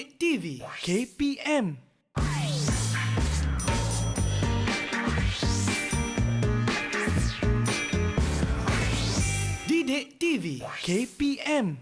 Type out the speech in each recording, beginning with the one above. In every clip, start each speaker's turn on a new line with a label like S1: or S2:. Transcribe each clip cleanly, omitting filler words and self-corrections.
S1: Didik TV KPM. Didik TV KPM.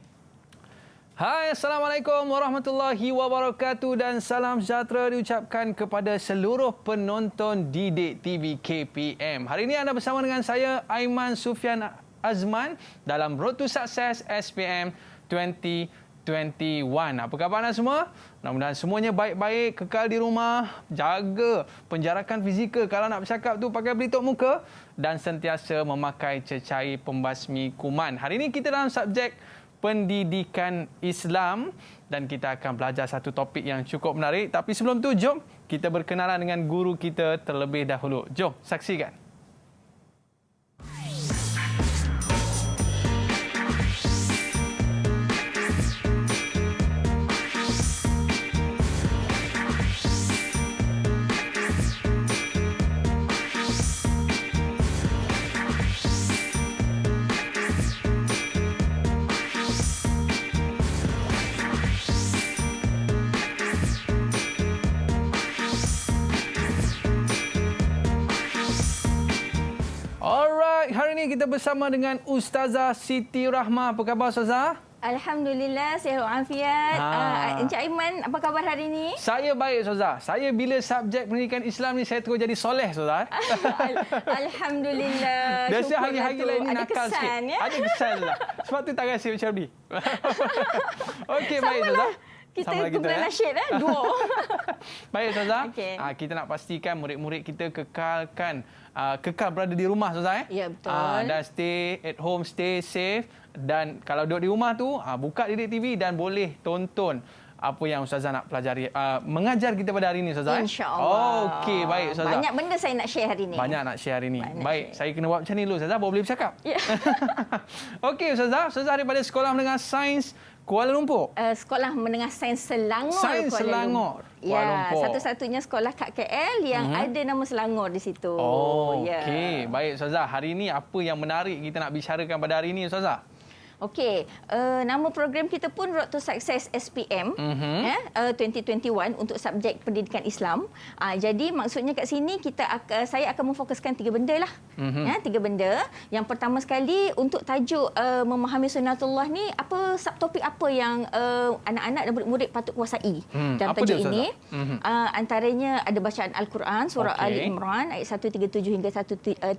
S2: Hai, Assalamualaikum warahmatullahi wabarakatuh dan salam sejahtera diucapkan kepada seluruh penonton Didik TV KPM. Hari ini anda bersama dengan saya, Aiman Sufian Azman dalam Road to Success SPM 2021. Apa khabar anda semua? Mudah-mudahan semuanya baik-baik, kekal di rumah, jaga penjarakan fizikal. Kalau nak bercakap tu pakai pelitup muka dan sentiasa memakai cecair pembasmi kuman. Hari ini kita dalam subjek pendidikan Islam dan kita akan belajar satu topik yang cukup menarik. Tapi sebelum tu, jom kita berkenalan dengan guru kita terlebih dahulu. Jom saksikan. Hari ini kita bersama dengan Ustazah Siti Rahmah. Apa khabar Ustazah?
S3: Alhamdulillah, sihat walafiat. Encik Aiman, apa khabar hari ini?
S2: Saya baik Ustazah. Saya bila subjek pendidikan Islam ni saya terus jadi soleh Ustazah.
S3: Alhamdulillah.
S2: Biasa hari-hari lain ni nakal sikit.
S3: Ya?
S2: Ada kesan Ustazah. Sebab tu tak rasa macam ni. Okey, baik Ustazah.
S3: Kita kumpulan nasyid dua.
S2: Baik Ustazah.
S3: Okay.
S2: Kita nak pastikan murid-murid kita kekal berada di rumah Ustazah.
S3: Ya, betul.
S2: Dan stay at home, stay safe. Dan kalau duduk di rumah tu, buka Didik TV dan boleh tonton apa yang Ustazah nak pelajari, mengajar kita pada hari ini Ustazah.
S3: InsyaAllah.
S2: Okey, baik Ustazah.
S3: Banyak benda saya nak share hari ini.
S2: Banyak nak share hari ini. Baik,
S3: share.
S2: saya kena buat macam ni dulu Ustazah, baru boleh bercakap.
S3: Ya.
S2: Okey Ustazah, Ustazah daripada Sekolah Menengah Sains Kuala Lumpur.
S3: Sekolah Menengah Sains Selangor.
S2: Sains Selangor.
S3: Ya, satu-satunya sekolah kat KL yang ada nama Selangor di situ.
S2: Oh,
S3: ya.
S2: okey. Baik Ustazah, hari ini apa yang menarik kita nak bicarakan pada hari ini Ustazah?
S3: Okey, nama program kita pun Road to Success SPM 2021 untuk subjek pendidikan Islam. Jadi maksudnya kat sini saya akan memfokuskan 3 benda lah. 3 benda. Yang pertama sekali untuk tajuk memahami sunnatullah ni, subtopik apa yang anak-anak dan murid-murid patut kuasai dalam tajuk ini. Antaranya ada bacaan Al-Quran surah Ali Imran ayat 137 hingga 139,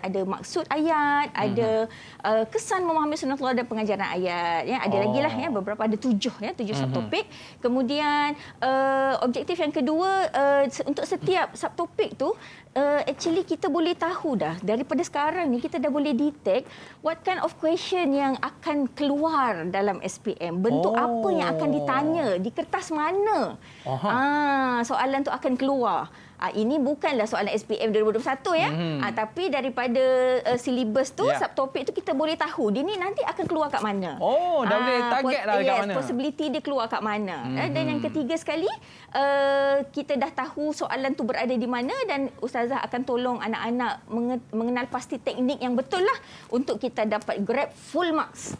S3: ada maksud ayat, ada kesan memahami sunnatullah dan pengajaran ayat, ya. Ada lagi lah, ya, beberapa, ada 7 subtopik. Kemudian objektif yang kedua, untuk setiap subtopik tu actually kita boleh tahu dah daripada sekarang ni, kita dah boleh detect what kind of question yang akan keluar dalam SPM, bentuk apa yang akan ditanya, di kertas mana soalan tu akan keluar. Ini bukanlah soalan SPM 2021 ya. Tapi daripada silibus tu, subtopik tu kita boleh tahu dia ni nanti akan keluar kat mana.
S2: Dah boleh target dah kat mana.
S3: Possibility dia keluar kat mana. Dan yang ketiga sekali, kita dah tahu soalan tu berada di mana dan Ustazah akan tolong anak-anak mengenal pasti teknik yang betul lah untuk kita dapat grab full marks.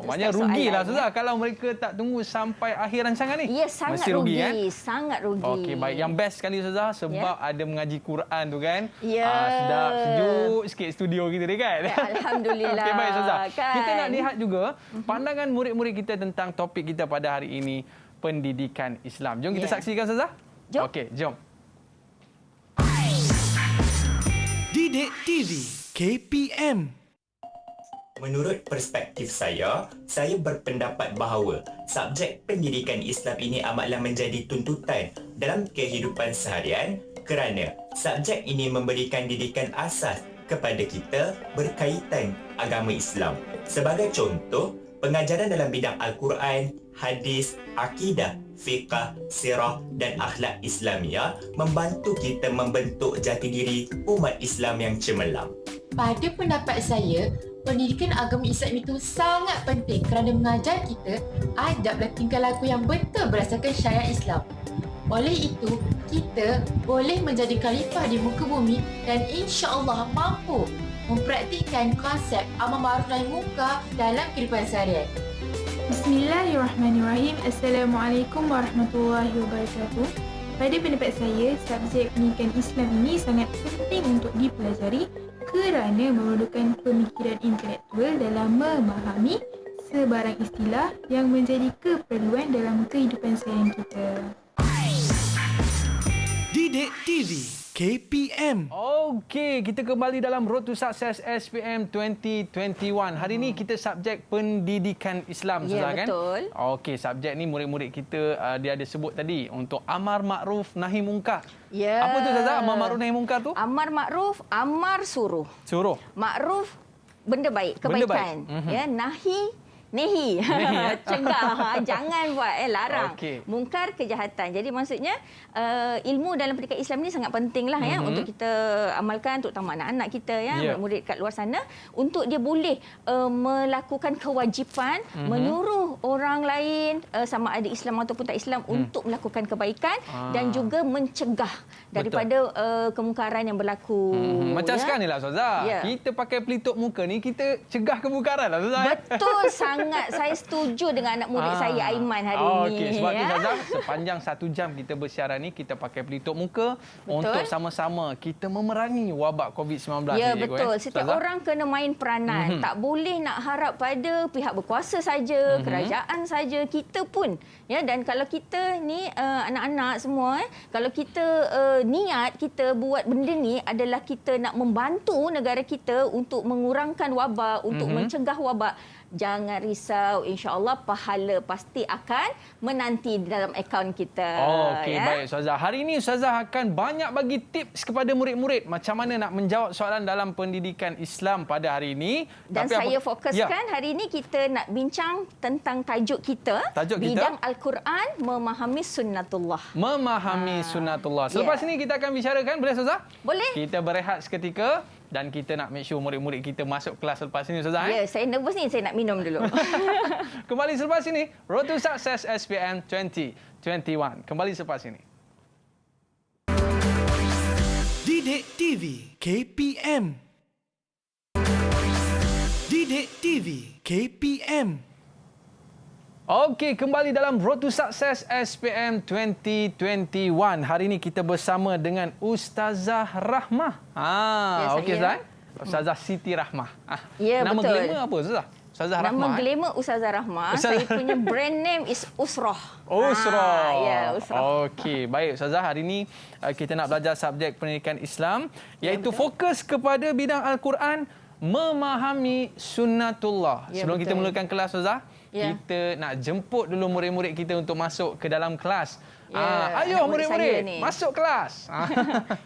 S2: Banyak rugilah Ustazah kalau mereka tak tunggu sampai akhir rancangan ni.
S3: Ya, sangat rugi kan? Sangat rugi.
S2: Okey, baik. Yang best sekali Ustazah sebab ada mengaji Quran tu kan.
S3: Ya.
S2: Sedap, sejuk sikit studio kita ni kan.
S3: Ya, Alhamdulillah.
S2: Okey, baik Ustazah.
S3: Kan?
S2: Kita nak lihat juga pandangan murid-murid kita tentang topik kita pada hari ini, pendidikan Islam. Jom kita saksikan Ustazah.
S3: Jom.
S2: Okey, jom.
S1: Didik TV KPM.
S4: Menurut perspektif saya berpendapat bahawa subjek pendidikan Islam ini amatlah menjadi tuntutan dalam kehidupan seharian kerana subjek ini memberikan didikan asas kepada kita berkaitan agama Islam. Sebagai contoh, pengajaran dalam bidang Al-Quran, hadis, akidah, fiqh, sirah dan akhlak Islamiyah membantu kita membentuk jati diri umat Islam yang cemerlang.
S5: Pada pendapat saya, pendidikan agama Islam itu sangat penting kerana mengajar kita adab dan tingkah laku yang betul berdasarkan syariat Islam. Oleh itu, kita boleh menjadi khalifah di muka bumi dan insya-Allah mampu mempraktikkan konsep amar ma'ruf nahi munkar dalam kehidupan seharian.
S6: Bismillahirrahmanirrahim. Assalamualaikum warahmatullahi wabarakatuh. Pada pendapat saya, subjek pendidikan Islam ini sangat penting untuk dipelajari kerana memerlukan pemikiran intelektual dalam memahami sebarang istilah yang menjadi keperluan dalam kehidupan seharian kita.
S1: Didik TV KPM.
S2: Okey, kita kembali dalam Road to Success SPM 2021. Hari ini kita subjek pendidikan Islam,
S3: Ya,
S2: Ustazah, kan?
S3: betul.
S2: Okey, subjek ni murid-murid kita dia ada sebut tadi untuk amar makruf nahi mungkar.
S3: Ya.
S2: Apa tu, Ustazah? Amar makruf nahi mungkar tu?
S3: Amar makruf, amar suruh.
S2: Suruh.
S3: Makruf benda baik,
S2: Benda
S3: kebaikan.
S2: baik.
S3: Ya, nahi nehi. Cegah, jangan buat, larang.
S2: Okey.
S3: Mungkar, kejahatan. Jadi maksudnya ilmu dalam pendidikan Islam ni sangat pentinglah ya untuk kita amalkan, terutama anak-anak kita ya, murid kat luar sana, untuk dia boleh melakukan kewajipan menyuruh orang lain sama ada Islam ataupun tak Islam untuk melakukan kebaikan dan juga mencegah daripada kemungkaran yang berlaku.
S2: Macam
S3: ya.
S2: sekarang ni lah, Ustazah.
S3: Ya.
S2: Kita pakai pelitup muka ni, kita cegah kemungkaran lah, Ustazah.
S3: Betul sangat. Saya setuju dengan anak murid saya, Aiman, hari ini.
S2: Okey, sebab tu,
S3: ya.
S2: Ustazah, sepanjang 1 jam kita bersiaran ni, kita pakai pelitup muka untuk sama-sama kita memerangi wabak COVID-19
S3: Ya,
S2: ni, Cikgu,
S3: betul. Setiap
S2: Ustazah?
S3: orang kena main peranan. Tak boleh nak harap pada pihak berkuasa saja, kerajaan saja, kita pun. Ya, dan kalau kita ni anak-anak semua, kalau kita niat kita buat benda ni adalah kita nak membantu negara kita untuk mengurangkan wabak, untuk mencegah wabak, jangan risau, insya-Allah pahala pasti akan menanti di dalam akaun kita.
S2: Okey, baik, Ustazah. Hari ini Ustazah akan banyak bagi tips kepada murid-murid macam mana nak menjawab soalan dalam pendidikan Islam pada hari ini.
S3: Dan
S2: Tapi
S3: saya fokuskan hari ini kita nak bincang tentang tajuk kita, bidang Al-Quran, memahami sunnatullah.
S2: Memahami sunnatullah. Selepas ini kita akan bicarakan, boleh, Ustazah?
S3: Boleh.
S2: Kita berehat seketika dan kita nak make sure murid-murid kita masuk kelas selepas ini, Ustazah.
S3: Ya, saya nervous ni, saya nak minum dulu.
S2: Kembali selepas ini, Road to Success SPM 2021. Kembali selepas ini.
S1: Didik TV KPM. Didik TV KPM.
S2: Okey, kembali dalam Road to Success SPM 2021. Hari ini kita bersama dengan Ustazah Rahmah.
S3: Ya,
S2: okey,
S3: saya.
S2: Ustazah Siti Rahmah.
S3: Ya,
S2: Nama
S3: betul.
S2: glamour apa, Ustazah? Ustazah Rahmah.
S3: Nama glamour Ustazah Rahmah. Saya punya brand name is Usrah.
S2: Usrah.
S3: Ya, Usrah.
S2: Okey, baik, Ustazah. Hari ini kita nak belajar subjek pendidikan Islam, iaitu fokus kepada bidang Al-Quran, memahami sunnatullah.
S3: Ya,
S2: Sebelum kita
S3: betul.
S2: mulakan kelas, Ustazah,
S3: Ya.
S2: kita nak jemput dulu murid-murid kita untuk masuk ke dalam kelas.
S3: Ya,
S2: Ayo
S3: anak murid
S2: murid-murid,
S3: saya ni.
S2: masuk kelas.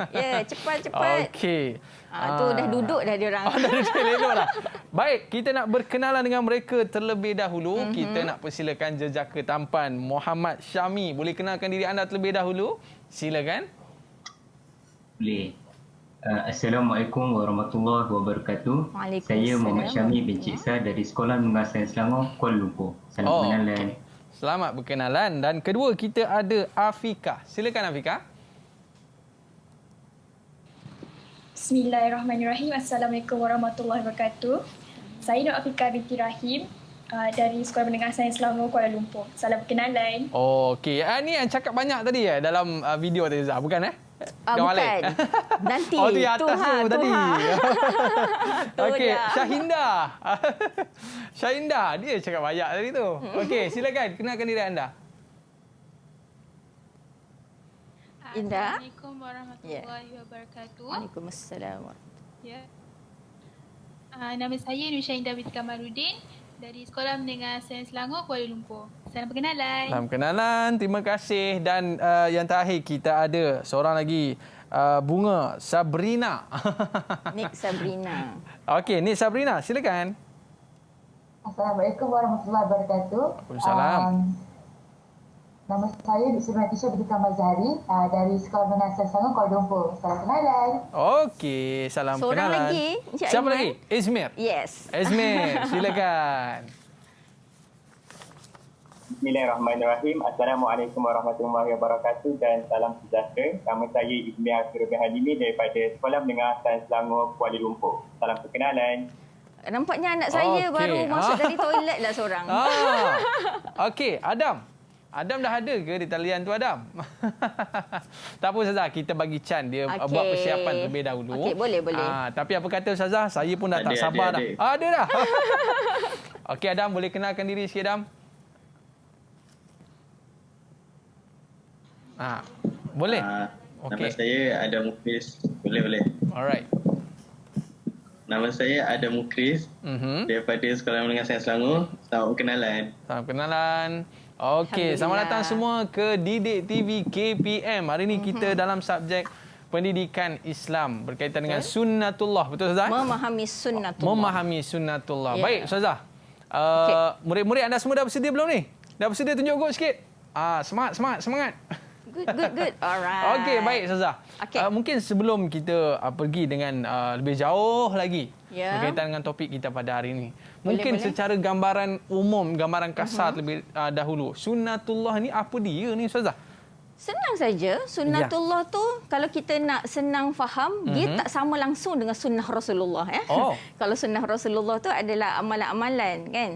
S3: Ya, cepat-cepat.
S2: Okey.
S3: Tu dah duduk dah diorang.
S2: Dah duduk elok lah. Baik, kita nak berkenalan dengan mereka terlebih dahulu. Kita nak persilakan jejaka tampan Muhammad Syami. Boleh kenalkan diri anda terlebih dahulu? Silakan.
S7: Boleh. Assalamualaikum warahmatullahi wabarakatuh.
S3: Waalaikumsalam.
S7: Saya Muhammad Syami bin Ciksa dari Sekolah Menengah Sains Selangor, Kuala Lumpur. Salam pengenalan.
S2: Selamat berkenalan. Dan kedua kita ada Afika. Silakan, Afika.
S8: Bismillahirrahmanirrahim. Assalamualaikum warahmatullahi wabarakatuh. Saya Nur Afika binti Rahim dari Sekolah Menengah Sains Selangor, Kuala Lumpur. Salam perkenalan.
S2: Okey. Ni yang cakap banyak tadi dalam video tadi, Zah. Bukan
S3: Bukan. Nanti.
S2: Oh, tu yang atas tu tadi. Okey,
S3: dah.
S2: Syahinda. Dia cakap banyak tadi tu. Okey, silakan kenalkan diri anda.
S3: Indah.
S9: Assalamualaikum warahmatullahi wabarakatuh.
S3: Waalaikumsalam.
S9: Ya. Nama saya Nur Syahinda binti Kamaluddin dari Sekolah Menengah Sains Selangor, Kuala Lumpur. Salam perkenalan.
S2: Salam kenalan. Terima kasih. Dan yang terakhir kita ada seorang lagi, Bunga Sabrina.
S3: Nik Sabrina.
S2: Okey, Nik Sabrina, silakan.
S10: Assalamualaikum warahmatullahi wabarakatuh.
S2: Waalaikumsalam.
S10: Nama saya Tisha binti Mazhari dari Sekolah Menengah Sains Selangor, Kuala Lumpur. Salam kenalan.
S2: Okey, salam
S3: Seorang
S2: kenalan.
S3: lagi, Encik
S2: Siapa
S3: Aiman?
S2: lagi? Izmir.
S3: Yes.
S2: Izmir, silakan.
S11: Bismillahirrahmanirrahim. Assalamualaikum warahmatullahi wabarakatuh dan salam sejahtera. Nama saya Izmir Akhirul Halimi daripada Sekolah Menengah Sains Selangor, Kuala Lumpur. Salam perkenalan.
S3: Nampaknya anak saya baru masuk dari toilet lah seorang.
S2: Okey, Adam. Adam dah ada ke di talian tu, Adam? Tak apa Ustazah, kita bagi Chan dia buat persiapan terlebih dahulu.
S3: Okey, boleh.
S2: Tapi apa kata Ustazah, saya pun dah tak sabar dah. Ada dah. Okey Adam, boleh kenalkan diri sikit Adam? Boleh?
S12: Nama saya Adam Mukris. Boleh.
S2: Alright.
S12: Nama saya Adam Mukris daripada Sekolah Menengah Sains Selangor. Selamat berkenalan.
S2: Selamat berkenalan. Okey, selamat datang semua ke Didik TV KPM. Hari ini kita dalam subjek pendidikan Islam berkaitan dengan sunnatullah. Betul Ustazah? Memahami sunnatullah. Yeah. Baik Ustazah. Murid-murid anda semua dah bersedia belum ni? Dah bersedia tunjuk go sikit? Semangat.
S3: Good. Alright.
S2: Okey, baik Ustazah. Mungkin sebelum kita pergi dengan lebih jauh lagi berkaitan dengan topik kita pada hari ini. Mungkin secara gambaran umum, gambaran kasar lebih dahulu. Sunnatullah ni apa dia ni Ustazah?
S3: Senang saja. Sunnatullah tu kalau kita nak senang faham, dia tak sama langsung dengan sunnah Rasulullah. Kalau sunnah Rasulullah tu adalah amalan-amalan kan,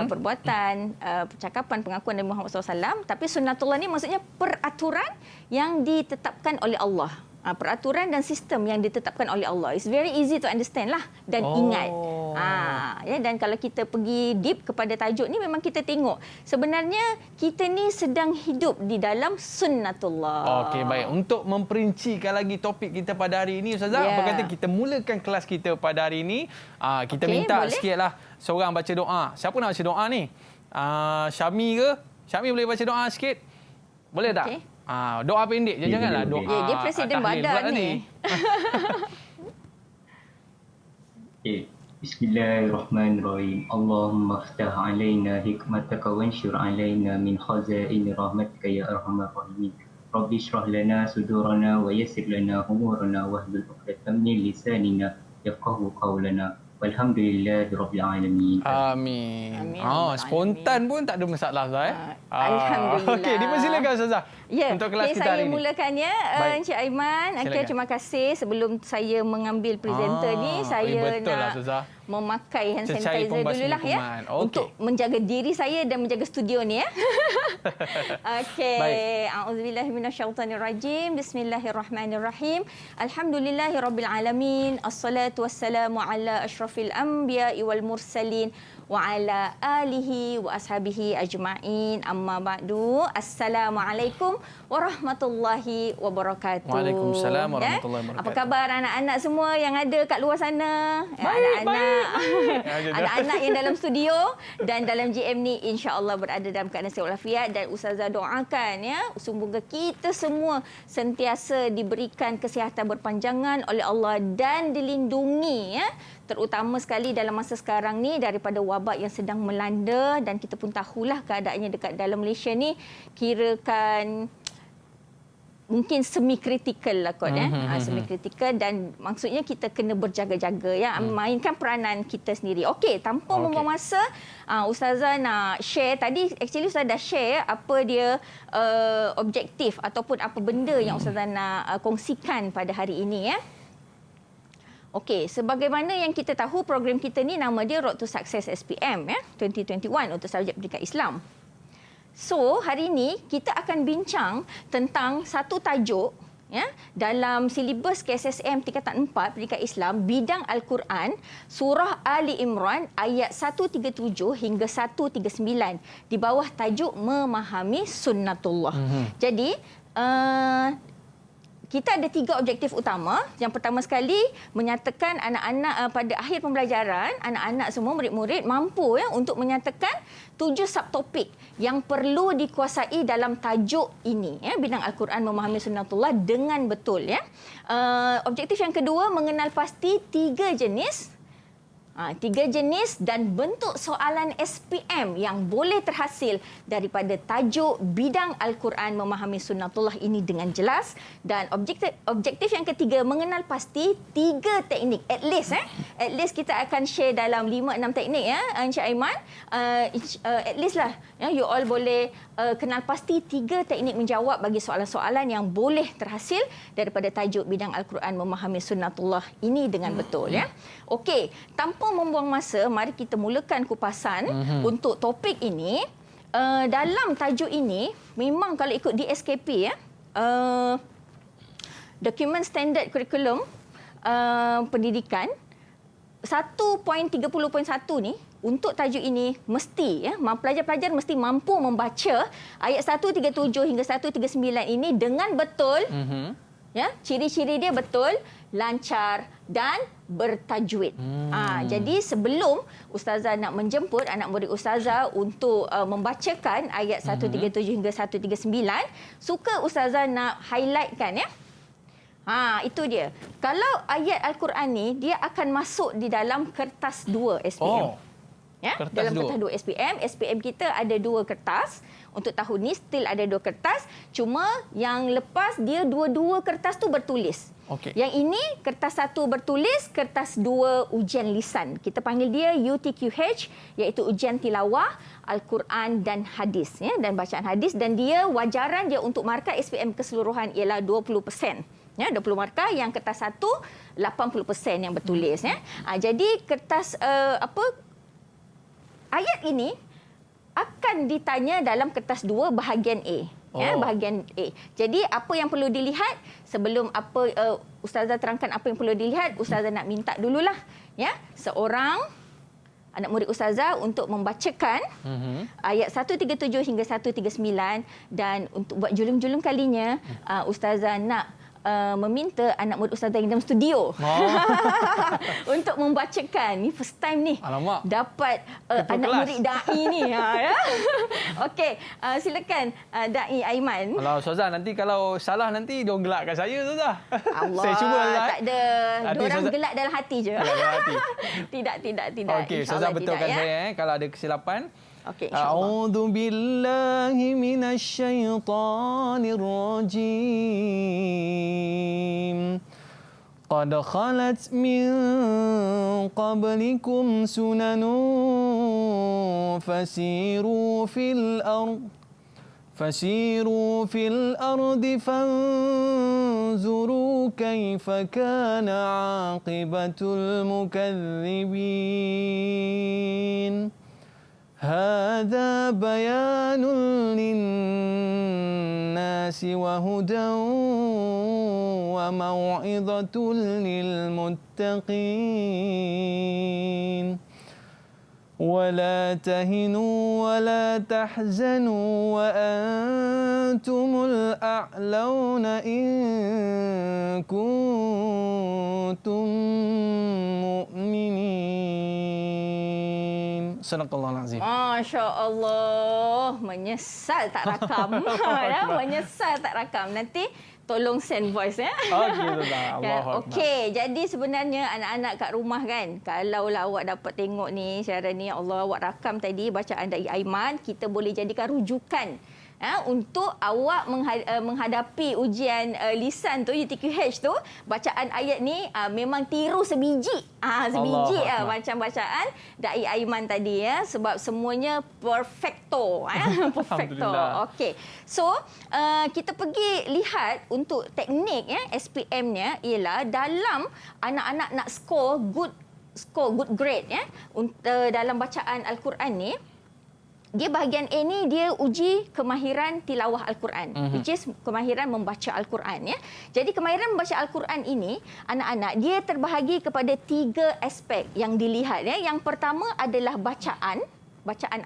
S3: perbuatan, percakapan, pengakuan Nabi Muhammad SAW. Tapi sunnatullah ni maksudnya peraturan yang ditetapkan oleh Allah. Peraturan dan sistem yang ditetapkan oleh Allah. It's very easy to understand lah dan ingat. Dan kalau kita pergi deep kepada tajuk ni, memang kita tengok sebenarnya kita ni sedang hidup di dalam sunnatullah.
S2: Okey, baik. Untuk memperincikan lagi topik kita pada hari ini Ustazah, apa kata kita mulakan kelas kita pada hari ini. Kita minta sikitlah seorang baca doa. Siapa nak baca doa ni? Syami ke? Syami boleh baca doa sikit? Boleh tak? Doa pendek je, janganlah doa.
S3: Dia presiden badan ni.
S7: Bismillahirrahmanirrahim. Allahumma ftah alaina hikmataka wanshur alaina min khazain rahmatika ya arhamar rahimin. Rabbi shrah lana sudurana wa yassir lana umurana wahlul 'uqdatam min lisanina yafqahu qawlana. Walhamdulillahirabbil alamin.
S2: Amin. Spontan pun tak ada masalah Ustaz.
S3: Alhamdulillah.
S2: Okey, dipersilakan Ustazah. Untuk kelas kita hari ini.
S3: Saya mulakan ya, Encik Aiman. Terima kasih. Sebelum saya mengambil presenter ni, saya nak memakai hand sanitizer dululah ya. Untuk menjaga diri saya dan menjaga studio ni ya. Okey. A'udzubillahi minasyaitonirrajim. Bismillahirrahmanirrahim. Alhamdulillahirabbil alamin. Assalatu wassalamu ala asyrafil anbiya'i wal mursalin wa ala alihi wa ashabihi ajma'in. Amma ba'du. Assalamualaikum warahmatullahi wabarakatuh.
S2: Waalaikumsalam warahmatullahi wabarakatuh.
S3: Apa khabar anak-anak semua yang ada kat luar sana? Anak-anak yang dalam studio dan dalam GM ni insya-Allah berada dalam keadaan sihat walafiat, dan Ustazah doakan ya, semoga kita semua sentiasa diberikan kesihatan berpanjangan oleh Allah dan dilindungi ya, terutama sekali dalam masa sekarang ni daripada wabak yang sedang melanda, dan kita pun tahulah keadaannya dekat dalam Malaysia ni kirakan mungkin semi kritikal lah kot semi kritikal, dan maksudnya kita kena berjaga-jaga ya, mainkan peranan kita sendiri. Okey, tanpa membuang masa, Ustazah nak share tadi, actually Ustazah dah share apa dia objektif ataupun apa benda yang Ustazah nak kongsikan pada hari ini ya. Okey, sebagaimana yang kita tahu, program kita ni nama dia Road to Success SPM ya, 2021 untuk subjek pendidikan Islam. So, hari ini kita akan bincang tentang satu tajuk ya, dalam silibus KSSM tingkatan 4 pendidikan Islam, bidang Al-Quran, surah Ali Imran ayat 137 hingga 139 di bawah tajuk memahami sunnatullah. Jadi, kita ada 3 objektif utama. Yang pertama sekali, menyatakan anak-anak pada akhir pembelajaran, anak-anak semua, murid-murid mampu ya untuk menyatakan 7 subtopik yang perlu dikuasai dalam tajuk ini ya, bidang Al-Quran memahami sunnatullah dengan betul ya. Objektif yang kedua, mengenal pasti 3 jenis 3 jenis dan bentuk soalan SPM yang boleh terhasil daripada tajuk bidang Al-Quran memahami sunnatullah ini dengan jelas. Dan objektif yang ketiga, mengenal pasti 3 teknik. At least kita akan share dalam 5-6 teknik ya, Encik Aiman. At least lah ya, you all boleh kenal pasti 3 teknik menjawab bagi soalan-soalan yang boleh terhasil daripada tajuk bidang Al-Quran memahami sunnatullah ini dengan betul ya. Okey, tanpa membuang masa, mari kita mulakan kupasan untuk topik ini. Dalam tajuk ini memang kalau ikut DSKP ya, Dokumen Standard Kurikulum Pendidikan 1.30.1 ni untuk tajuk ini mesti ya, pelajar-pelajar mesti mampu membaca ayat 137 hingga 139 ini dengan betul. Ya, ciri-ciri dia betul, lancar dan bertajwid. Jadi sebelum ustazah nak menjemput anak murid ustazah untuk membacakan ayat 137 hingga 139, suka ustazah nak highlightkan ya. Itu dia. Kalau ayat Al-Quran ni dia akan masuk di dalam kertas 2 SPM. Ya, dalam kertas 2 SPM. SPM kita ada 2 kertas. Untuk tahun ni still ada 2 kertas. Cuma yang lepas dia dua-dua kertas tu bertulis. Yang ini kertas 1 bertulis, kertas 2 ujian lisan. Kita panggil dia UTQH, iaitu ujian tilawah Al-Quran dan hadis ya, dan bacaan hadis, dan dia wajaran dia untuk markah SPM keseluruhan ialah 20%. Ya, 20 markah, yang kertas 1 80% yang bertulis ya. Jadi kertas ayat ini akan ditanya dalam kertas 2 bahagian A. Ya, bahagian A. Jadi apa yang perlu dilihat sebelum ustazah terangkan apa yang perlu dilihat, ustazah nak minta dululah ya seorang anak murid ustazah untuk membacakan ayat 137 hingga 139, dan untuk buat julung-julung kalinya ustazah nak meminta anak murid ustazah yang dalam studio untuk membacakan. Ni first time ni.
S2: Alamak.
S3: Dapat anak murid da'i ni. Ya. Okey, silakan da'i Aiman.
S2: Kalau ustazah nanti kalau salah nanti dia gelakkan saya ustazah.
S3: Allah,
S2: saya cuba lah.
S3: Tak ada. Diorang gelak dalam hati je.
S2: Dalam hati.
S3: Tidak.
S2: Okey, ustazah betulkan
S3: tidak,
S2: saya kalau ada kesilapan.
S3: Okey,
S2: A'udzu billahi minasy syaithanir rajim. Qad khalat min qablikum sunanun fasiru fil ardi fanzuru kaifa kana 'aqibatul mukadzibin. هذا بيان للناس وهدى وموعظة للمتقين ولا تهنوا ولا تحزنوا وأنتم الأعلون إن كنتم مؤمنين. Sadaqallahul azim.
S3: Masya Allah, menyesal tak rakam. Ya, menyesal tak rakam. Nanti tolong send voice ya. Okey, jadi sebenarnya anak-anak kat rumah kan, kalaulah awak dapat tengok ni siaran ni, Allah, awak rakam tadi bacaan dari Aiman, kita boleh jadikan rujukan untuk awak menghadapi ujian lisan tu, UTQH tu. Bacaan ayat ni memang tiru sebiji. Sebiji macam bacaan Da'i Aiman tadi ya, sebab semuanya perfecto. Perfecto. Okey. So, kita pergi lihat untuk teknik ya SPM-nya ialah dalam anak-anak nak score good grade ya dalam bacaan Al-Quran ni. Dia bahagian A ni dia uji kemahiran tilawah Al-Quran, which is kemahiran membaca Al-Quran ya. Jadi kemahiran membaca Al-Quran ini anak-anak dia terbahagi kepada 3 aspek yang dilihat ya. Yang pertama adalah bacaan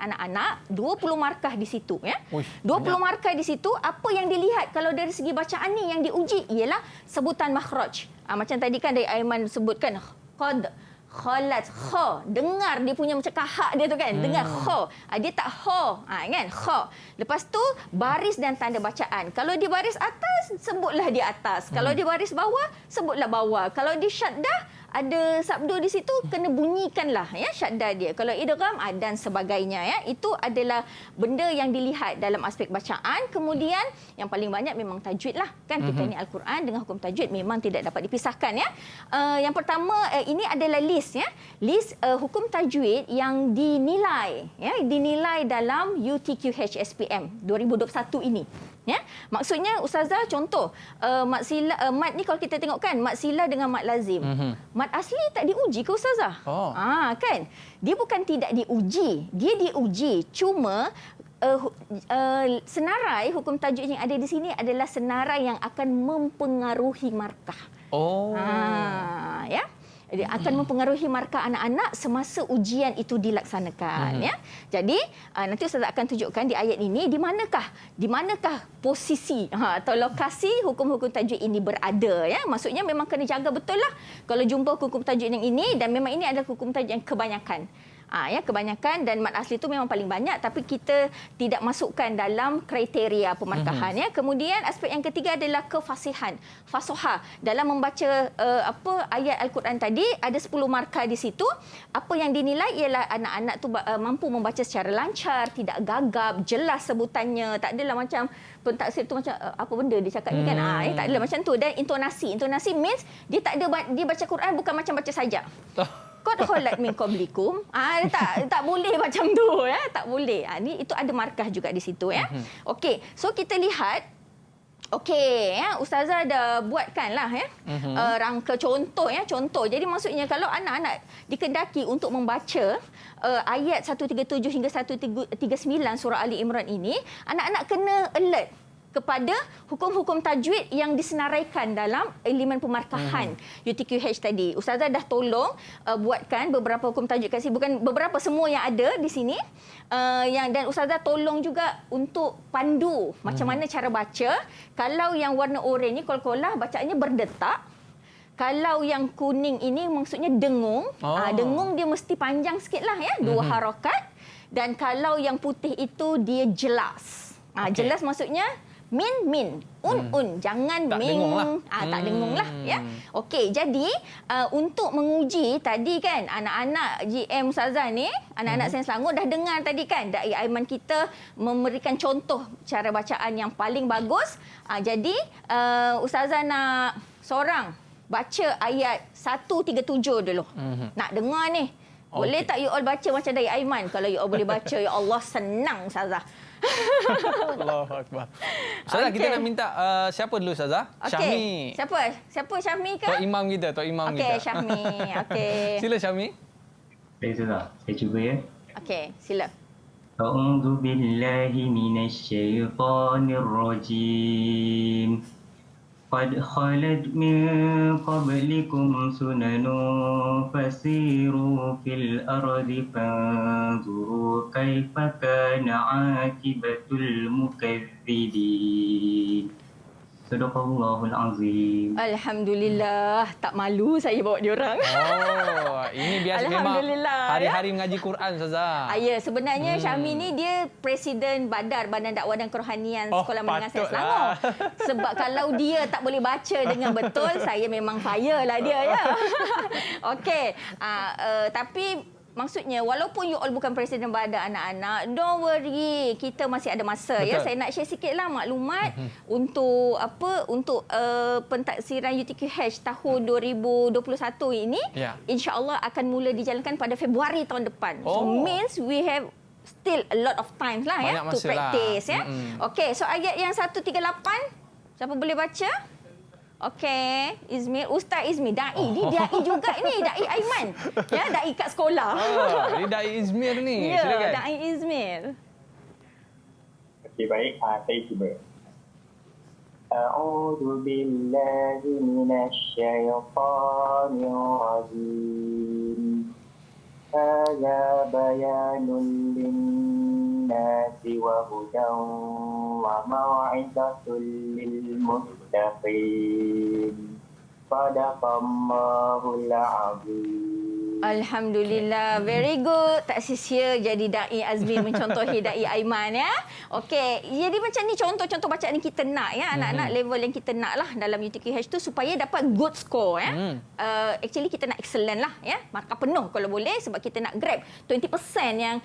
S3: anak-anak, 20 markah di situ ya. 20 markah di situ. Apa yang dilihat kalau dari segi bacaan ni yang diuji ialah sebutan makhraj. Macam tadi kan dari Aiman sebutkan qad khalat kha, dengar dia punya macam kahak dia tu kan, dengar kha, dia tak kha kan, kha. Lepas tu baris dan tanda bacaan. Kalau di baris atas sebutlah di atas, kalau di baris bawah sebutlah bawah, kalau di syaddah ada sabda di situ, kena bunyikanlah ya syaddah dia. Kalau idgham dan sebagainya ya, itu adalah benda yang dilihat dalam aspek bacaan. Kemudian yang paling banyak memang tajwid lah kan. Kita ni Al-Quran dengan hukum tajwid memang tidak dapat dipisahkan ya. Yang pertama ini adalah list ya. List hukum tajwid yang dinilai ya, dinilai dalam UTQH SPM 2021 ini. Ya, maksudnya ustazah contoh mat ni kalau kita tengok kan mat sila dengan mat lazim. Mat asli tak diuji ke ustazah? Kan? Dia bukan tidak diuji, dia diuji. Cuma senarai hukum tajwid yang ada di sini adalah senarai yang akan mempengaruhi markah. Ya. Dia akan mempengaruhi markah anak-anak semasa ujian itu dilaksanakan ya. Jadi nanti ustazah akan tunjukkan di ayat ini di manakah posisi atau lokasi hukum-hukum tajwid ini berada ya. Maksudnya memang kena jaga betul lah kalau jumpa hukum tajwid yang ini, dan memang ini adalah hukum tajwid yang kebanyakan. Kebanyakan, dan mat asli itu memang paling banyak, tapi kita tidak masukkan dalam kriteria pemarkahan ya. Kemudian aspek yang ketiga adalah kefasihan, fasoha dalam membaca ayat Al-Quran tadi. Ada 10 markah di situ. Apa yang dinilai ialah anak-anak tu mampu membaca secara lancar, tidak gagap, jelas sebutannya, tak adalah macam pentaksir tu macam apa benda dia cakap ni kan. Tak adalah macam tu. Dan intonasi means dia tak ada, dia baca Quran bukan macam baca sajak. Qad khalat min qablikum. Tak boleh macam tu ya, tak boleh. Ni itu ada markah juga di situ ya. Okey, so kita lihat. Okey ya, ustazah dah buatkanlah ya. Rangka contoh ya, contoh. Jadi maksudnya kalau anak-anak dikendaki untuk membaca ayat 137 hingga 139 surah Ali Imran ini, anak-anak kena alert kepada hukum-hukum tajwid yang disenaraikan dalam elemen pemarkahan UTQH tadi. Ustazah dah tolong buatkan beberapa hukum tajwid kat sini, bukan beberapa, semua yang ada di sini. Dan ustazah tolong juga untuk pandu macam mana cara baca. Kalau yang warna oranye ni qalqalah bacaannya berdetak. Kalau yang kuning ini maksudnya dengung. Dengung dia mesti panjang sikitlah ya, 2 harakat. Dan kalau yang putih itu dia jelas. Jelas maksudnya min, jangan
S2: tak
S3: min,
S2: dengung lah.
S3: Tak dengung lah ya. Okey, jadi untuk menguji tadi kan anak-anak GM Ustazah ni, anak-anak Sains Selangor dah dengar tadi kan Dai Aiman kita memberikan contoh cara bacaan yang paling bagus. Jadi Ustazah nak seorang baca ayat 137 dulu. Nak dengar ni. Boleh tak you all baca macam Dai Aiman? Kalau you all boleh baca, ya Allah, senang Ustazah.
S2: Allahu Akbar. Ustazah, kita nak minta siapa dulu Ustazah? Syahmi.
S3: Siapa Syahmi ke?
S2: Tok Imam kita, kita.
S3: Okey, Syahmi. Okey.
S2: Sila Syahmi.
S7: Baik Ustazah, saya cuba ya.
S3: Okey, sila.
S7: A'udzu billahi minasy syaithanir rajim. Qad khalat min qablikum sunanun fasiru fil ardi fanzuru kaifa kana aqibatul mukadzibin. Sadaqallahul azim.
S3: Alhamdulillah, tak malu saya bawa diorang.
S2: Ini biasa memang hari-hari mengaji Quran Ustazah.
S3: Ya, sebenarnya Syahmi ni dia Presiden Badar, Badan Dakwah dan Kerohanian Sekolah Menengah Sains Selangor. Sebab kalau dia tak boleh baca dengan betul, saya memang fire lah dia ya. Okey, tapi maksudnya walaupun you all bukan Presiden Badar anak-anak, don't worry, kita masih ada masa. Betul. Ya. Saya nak share sikitlah maklumat untuk pentaksiran UTQH tahun 2021 ini. Insya-Allah akan mula dijalankan pada Februari tahun depan. So means we have still a lot of time lah ya to practice ya. Okey, so ayat yang 138 siapa boleh baca? Okey, Izmir, Ustaz Izmir, dai ni dai juga ni, dai Aiman. Ya, dai kat sekolah.
S2: Ini dai Izmir ni.
S3: Ya,
S2: silakan.
S3: Dai Izmir.
S11: Okey, baik, saya cuba. A'udzu billahi minasy syaithanir rajim. Hadza bayanun lin-nasi wa hudan wa mau'izatul lil muttaqin. Sadaqallahul azim.
S3: Alhamdulillah. Very good. Tak sia-sia jadi Da'i Azmin mencontohi Da'i Aiman ya. Okey. Jadi macam ni contoh-contoh bacaan yang kita nak ya. Anak-anak level yang kita nak lah dalam UTKH tu supaya dapat good score ya. Actually kita nak excellent lah ya. Markah penuh kalau boleh sebab kita nak grab 20% yang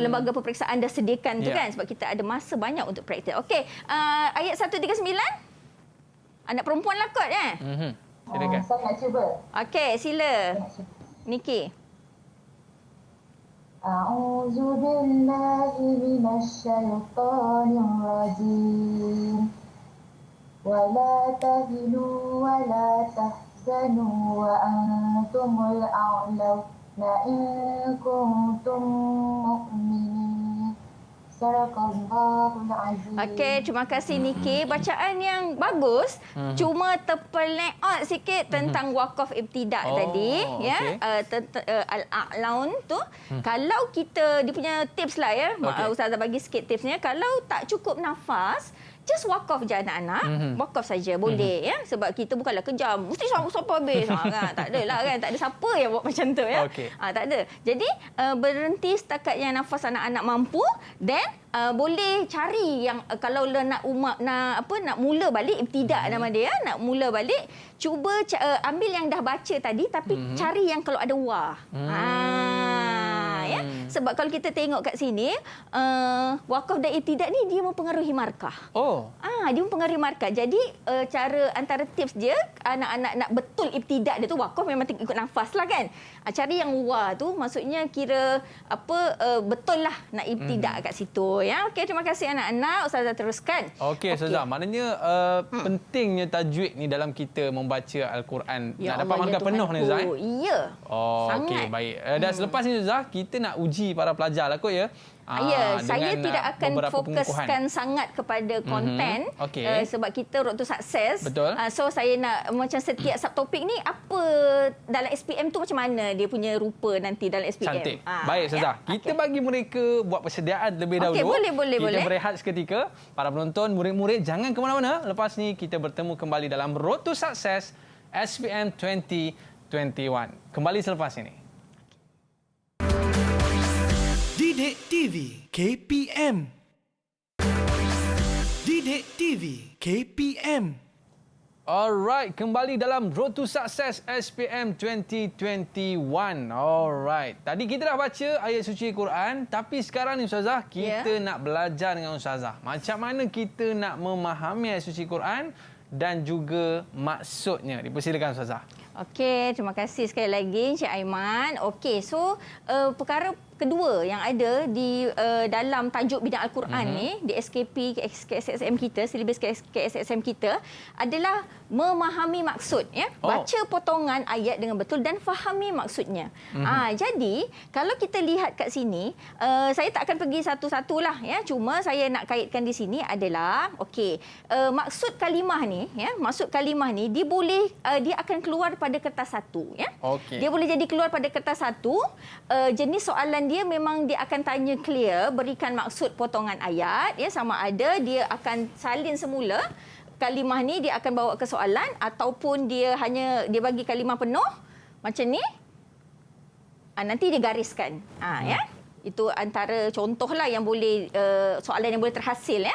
S3: lembaga peperiksaan dah sediakan tu kan. Sebab kita ada masa banyak untuk praktis. Okey. Ayat 139. Anak perempuan lah kot ya.
S2: Silakan.
S10: Saya nak cuba.
S3: Okey, sila. Niki.
S10: A'udzu billahi minasyaitonir rajim. Wa la tahinu wa la tahzanu wa antumul a'launa in kuntum mu'minin. Sadaqallahul azim.
S3: Okey, terima kasih Niki. Bacaan yang bagus. Cuma terpelik out sikit tentang wakaf ibtidak tadi ya. Al-a'laun tu. Kalau kita dia punya tips lah ya. Ustazah bagi sikit tipsnya. Kalau tak cukup nafas, just wakaf je anak-anak. Wakaf saja boleh ya. Sebab kita bukanlah kejam. Mesti sampai habis. Kan? Tak adalah kan. Tak ada siapa yang buat macam tu ya. Tak ada. Jadi berhenti setakat yang nafas anak-anak mampu. Then boleh cari yang kalau nak nak mula balik ibtidak nama dia, nak mula balik, cuba ambil yang dah baca tadi tapi cari yang kalau ada wah. Ya. Sebab kalau kita tengok kat sini wakaf dan ibtidak ni dia mempengaruhi markah. Dia mempengaruhi markah. Jadi cara antara tips dia anak-anak nak betul ibtidak dia tu wakaf memang ikut nafas lah kan. Cari yang wah tu maksudnya kira betul lah nak ibtidak kat situ ya. Okey, terima kasih anak-anak. Ustazah teruskan.
S2: Okey, Ustazah. Maknanya pentingnya tajwid ni dalam kita membaca Al-Quran.
S3: Ya
S2: nak dapat markah penuh ni Ustazah.
S3: Ya.
S2: Okey, baik. Dan selepas ni Ustazah, kita nak uji para pelajar lah kot ya.
S3: Saya tidak akan fokuskan sangat kepada konten sebab kita road to success.
S2: Betul.
S3: So saya nak macam setiap subtopik ni apa dalam SPM tu macam mana dia punya rupa nanti dalam SPM.
S2: Cantik. Baik Ustazah. Kita bagi mereka buat persediaan lebih dahulu.
S3: Boleh.
S2: Kita berehat seketika. Para penonton, murid-murid jangan ke mana-mana. Lepas ni kita bertemu kembali dalam Road to Success SPM 2021. Kembali selepas ini.
S1: Didik TV KPM. Didik TV KPM.
S2: Alright, kembali dalam Road to Success SPM 2021. Alright. Tadi kita dah baca ayat suci Quran, tapi sekarang ni Ustazah, kita nak belajar dengan Ustazah. Macam mana kita nak memahami ayat suci Quran dan juga maksudnya. Dipersilakan Ustazah.
S3: Okey, terima kasih sekali lagi Encik Aiman. Okey, so perkara kedua yang ada di dalam tajuk bidang Al-Quran ni di SKP KSSM kita, silibus KSSM kita adalah memahami maksud ya. Baca potongan ayat dengan betul dan fahami maksudnya. Jadi kalau kita lihat kat sini, saya tak akan pergi satu-satulah ya. Cuma saya nak kaitkan di sini adalah maksud kalimah ni ya, maksud kalimah ni dia boleh dia akan keluar pada kertas satu ya. Dia boleh jadi keluar pada kertas satu. Jenis soalan dia memang dia akan tanya clear, berikan maksud potongan ayat ya, sama ada dia akan salin semula kalimah ni dia akan bawa ke soalan ataupun dia bagi kalimah penuh macam ni. Nanti dia gariskan. Ya. Itu antara contohlah yang boleh soalan yang boleh terhasil ya.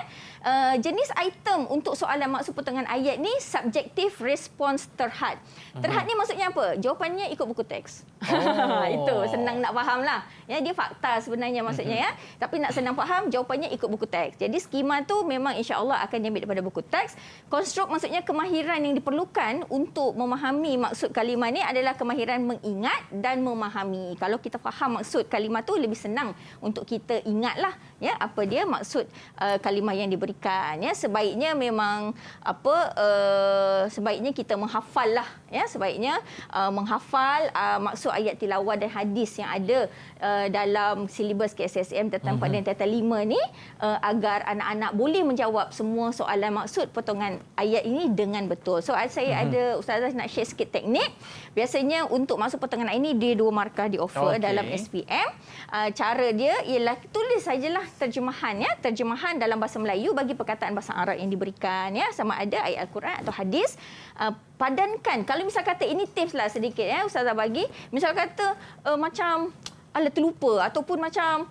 S3: Jenis item untuk soalan maksud potongan ayat ni subjektif response terhad. Terhad ni maksudnya apa? Jawapannya ikut buku teks. Itu senang nak faham lah. Ya, dia fakta sebenarnya maksudnya ya. Tapi nak senang faham jawapannya ikut buku teks. Jadi skema tu memang insya-Allah akan diambil daripada buku teks. Konstruk maksudnya kemahiran yang diperlukan untuk memahami maksud kalimah ni adalah kemahiran mengingat dan memahami. Kalau kita faham maksud kalimah tu lebih senang untuk kita ingatlah ya apa dia maksud kalimah yang diberikan ya. Sebaiknya memang sebaiknya kita menghafal lah ya, sebaiknya menghafal maksud ayat tilawah dan hadis yang ada dalam silibus KSSM tentang pada tata 5 ni agar anak-anak boleh menjawab semua soalan maksud potongan ayat ini dengan betul. So saya ada Ustazah nak share sikit teknik. Biasanya untuk maksud potongan ayat ini dia 2 markah di offer dalam SPM. Cara dia ialah tulis sajalah terjemahan ya, terjemahan dalam bahasa Melayu bagi perkataan bahasa Arab yang diberikan ya, sama ada ayat Al-Quran atau hadis. padankan. Kalau misal kata ini tips lah sedikit Ustazah bagi. Misal kata macam terlupa ataupun macam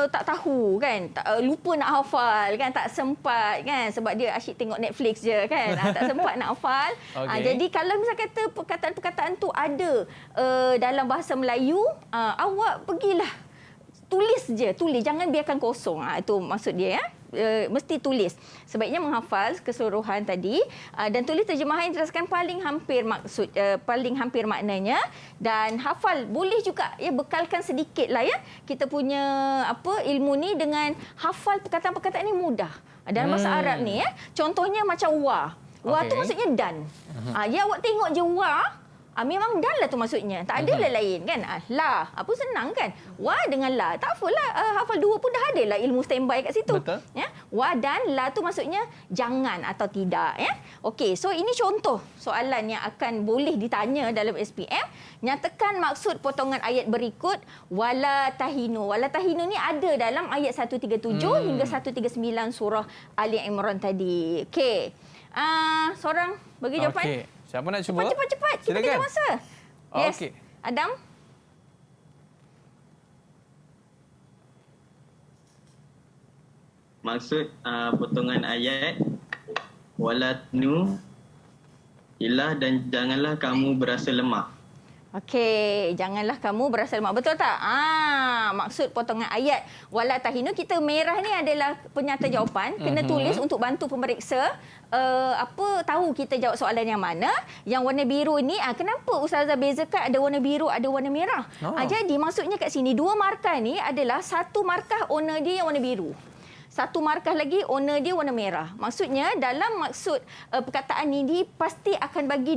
S3: tak tahu kan, lupa nak hafal kan, tak sempat kan sebab dia asyik tengok Netflix je kan, tak sempat nak hafal. Jadi kalau misal kata perkataan-perkataan tu ada dalam bahasa Melayu, awak pergilah tulis je, jangan biarkan kosong. Itu maksud dia mesti tulis. Sebaiknya menghafal keseluruhan tadi dan tulis terjemahan yang jelaskan paling hampir maksud paling hampir maknanya, dan hafal boleh juga bekalkan sedikitlah kita punya ilmu ni dengan hafal perkataan-perkataan ni mudah. Dalam bahasa Arab ni contohnya macam wa. Wa tu maksudnya dan. Awak tengok je wa, memang dan lah tu maksudnya. Tak ada lain kan. La. Apa senang kan. Wa dengan la. Tak apalah. Hafal dua pun dah ada lah ilmu standby kat situ.
S2: Betul.
S3: Wa dan la tu maksudnya jangan atau tidak. Okey. So ini contoh soalan yang akan boleh ditanya dalam SPM. Nyatakan maksud potongan ayat berikut. Wala tahinu. Wala tahinu ni ada dalam ayat 137 hingga 139 surah Ali Imran tadi. Okey. Seorang bagi jawapan.
S2: Okey. Siapa nak cuba?
S3: Cepat. Kita kejar masa. Yes.
S2: Okey.
S3: Adam?
S12: Maksud potongan ayat walatnu ilah dan janganlah kamu berasa lemah.
S3: Okey, janganlah kamu berasa lemah. Betul tak? Maksud potongan ayat wala tahinu, kita merah ni adalah penyata jawapan. Kena tulis untuk bantu pemeriksa tahu kita jawab soalan yang mana. Yang warna biru ni kenapa Ustazah bezakan ada warna biru, ada warna merah? Jadi maksudnya kat sini dua markah ni adalah satu markah owner dia yang warna biru. Satu markah lagi owner dia warna merah. Maksudnya dalam maksud perkataan ni pasti akan bagi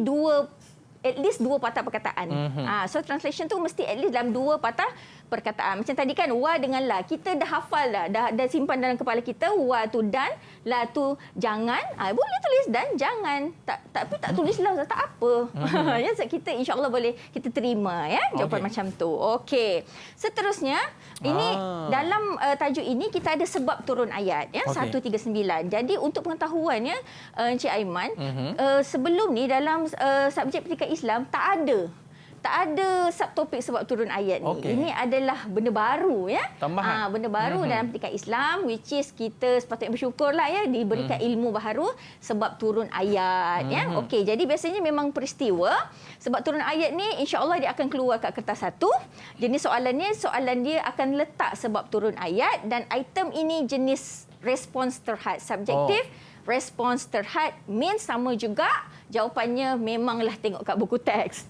S3: at least dua patah perkataan. So translation tu mesti at least dalam dua patah perkataan. Macam tadi kan wa dengan la. Kita dah hafal dah simpan dalam kepala kita. Wa tu dan, la tu jangan. Boleh tulis dan jangan. Tapi tak tulis lah, tak apa. Kita insya-Allah boleh kita terima jawapan macam tu. Okey. Seterusnya ini dalam tajuk ini kita ada sebab turun ayat 139. Jadi untuk pengetahuannya Encik Aiman, sebelum ni dalam subjek pendidikan Islam tak ada subtopik sebab turun ayat ni. Ini adalah benda baru
S2: Tambahan.
S3: Benda baru dalam pendidikan Islam, which is kita sepatutnya bersyukurlah diberikan ilmu baru sebab turun ayat Okey, jadi biasanya memang peristiwa sebab turun ayat ni insya-Allah dia akan keluar kat kertas satu. Jenis soalan dia akan letak sebab turun ayat, dan item ini jenis respons terhad, subjektif. Respons terhad means sama juga. Jawapannya memanglah tengok kat buku teks.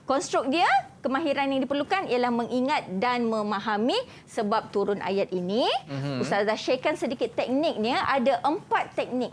S3: Konstruk dia, kemahiran yang diperlukan ialah mengingat dan memahami sebab turun ayat ini. Ustazah sharekan sedikit tekniknya. Ada 4 teknik.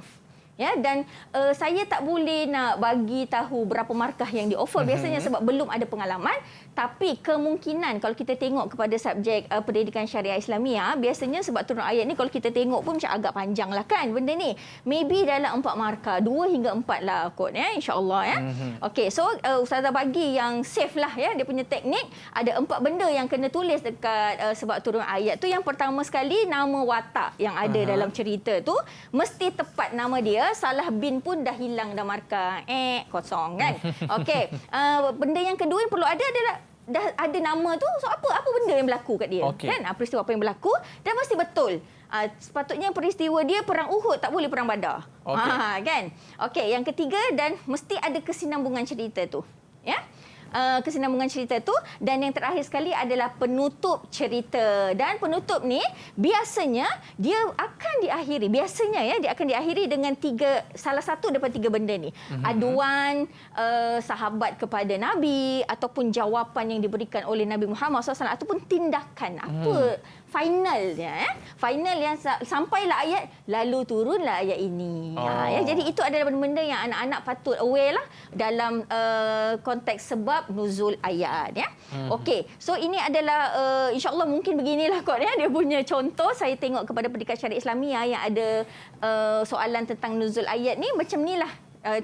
S3: Dan saya tak boleh nak bagi tahu berapa markah yang di-offer biasanya sebab belum ada pengalaman. Tapi kemungkinan kalau kita tengok kepada subjek pendidikan syariah Islamiah, biasanya sebab turun ayat ni kalau kita tengok pun macam agak panjang lah kan benda ni. Maybe dalam 4 markah, 2 hingga 4 lah kot insya-Allah Okey, so Ustazah bagi yang safe lah dia punya teknik. Ada 4 benda yang kena tulis dekat sebab turun ayat tu. Yang pertama sekali, nama watak yang ada dalam cerita tu mesti tepat nama dia. Salah bin pun dah hilang dah markah kosong kan. Okey, benda yang kedua yang perlu ada adalah dah ada nama tu, so apa benda yang berlaku kat dia kan, peristiwa apa yang berlaku, dan mesti betul. Sepatutnya peristiwa dia perang Uhud, tak boleh perang Badar. Kan. Okey, yang ketiga, dan mesti ada kesinambungan cerita tu kesinambungan cerita tu. Dan yang terakhir sekali adalah penutup cerita. Dan penutup ni biasanya dia akan diakhiri, dia akan diakhiri dengan salah satu daripada 3 benda ni. Aduan sahabat kepada Nabi, ataupun jawapan yang diberikan oleh Nabi Muhammad SAW, ataupun tindakan apa finalnya final yang sampailah ayat, lalu turunlah ayat ini. Jadi itu adalah benda-benda yang anak-anak patut aware lah dalam konteks sebab nuzul ayat Okey, so ini adalah insya-Allah mungkin beginilah kot dia punya contoh. Saya tengok kepada pendidikan syariah Islamiah yang ada soalan tentang nuzul ayat ni, macam inilah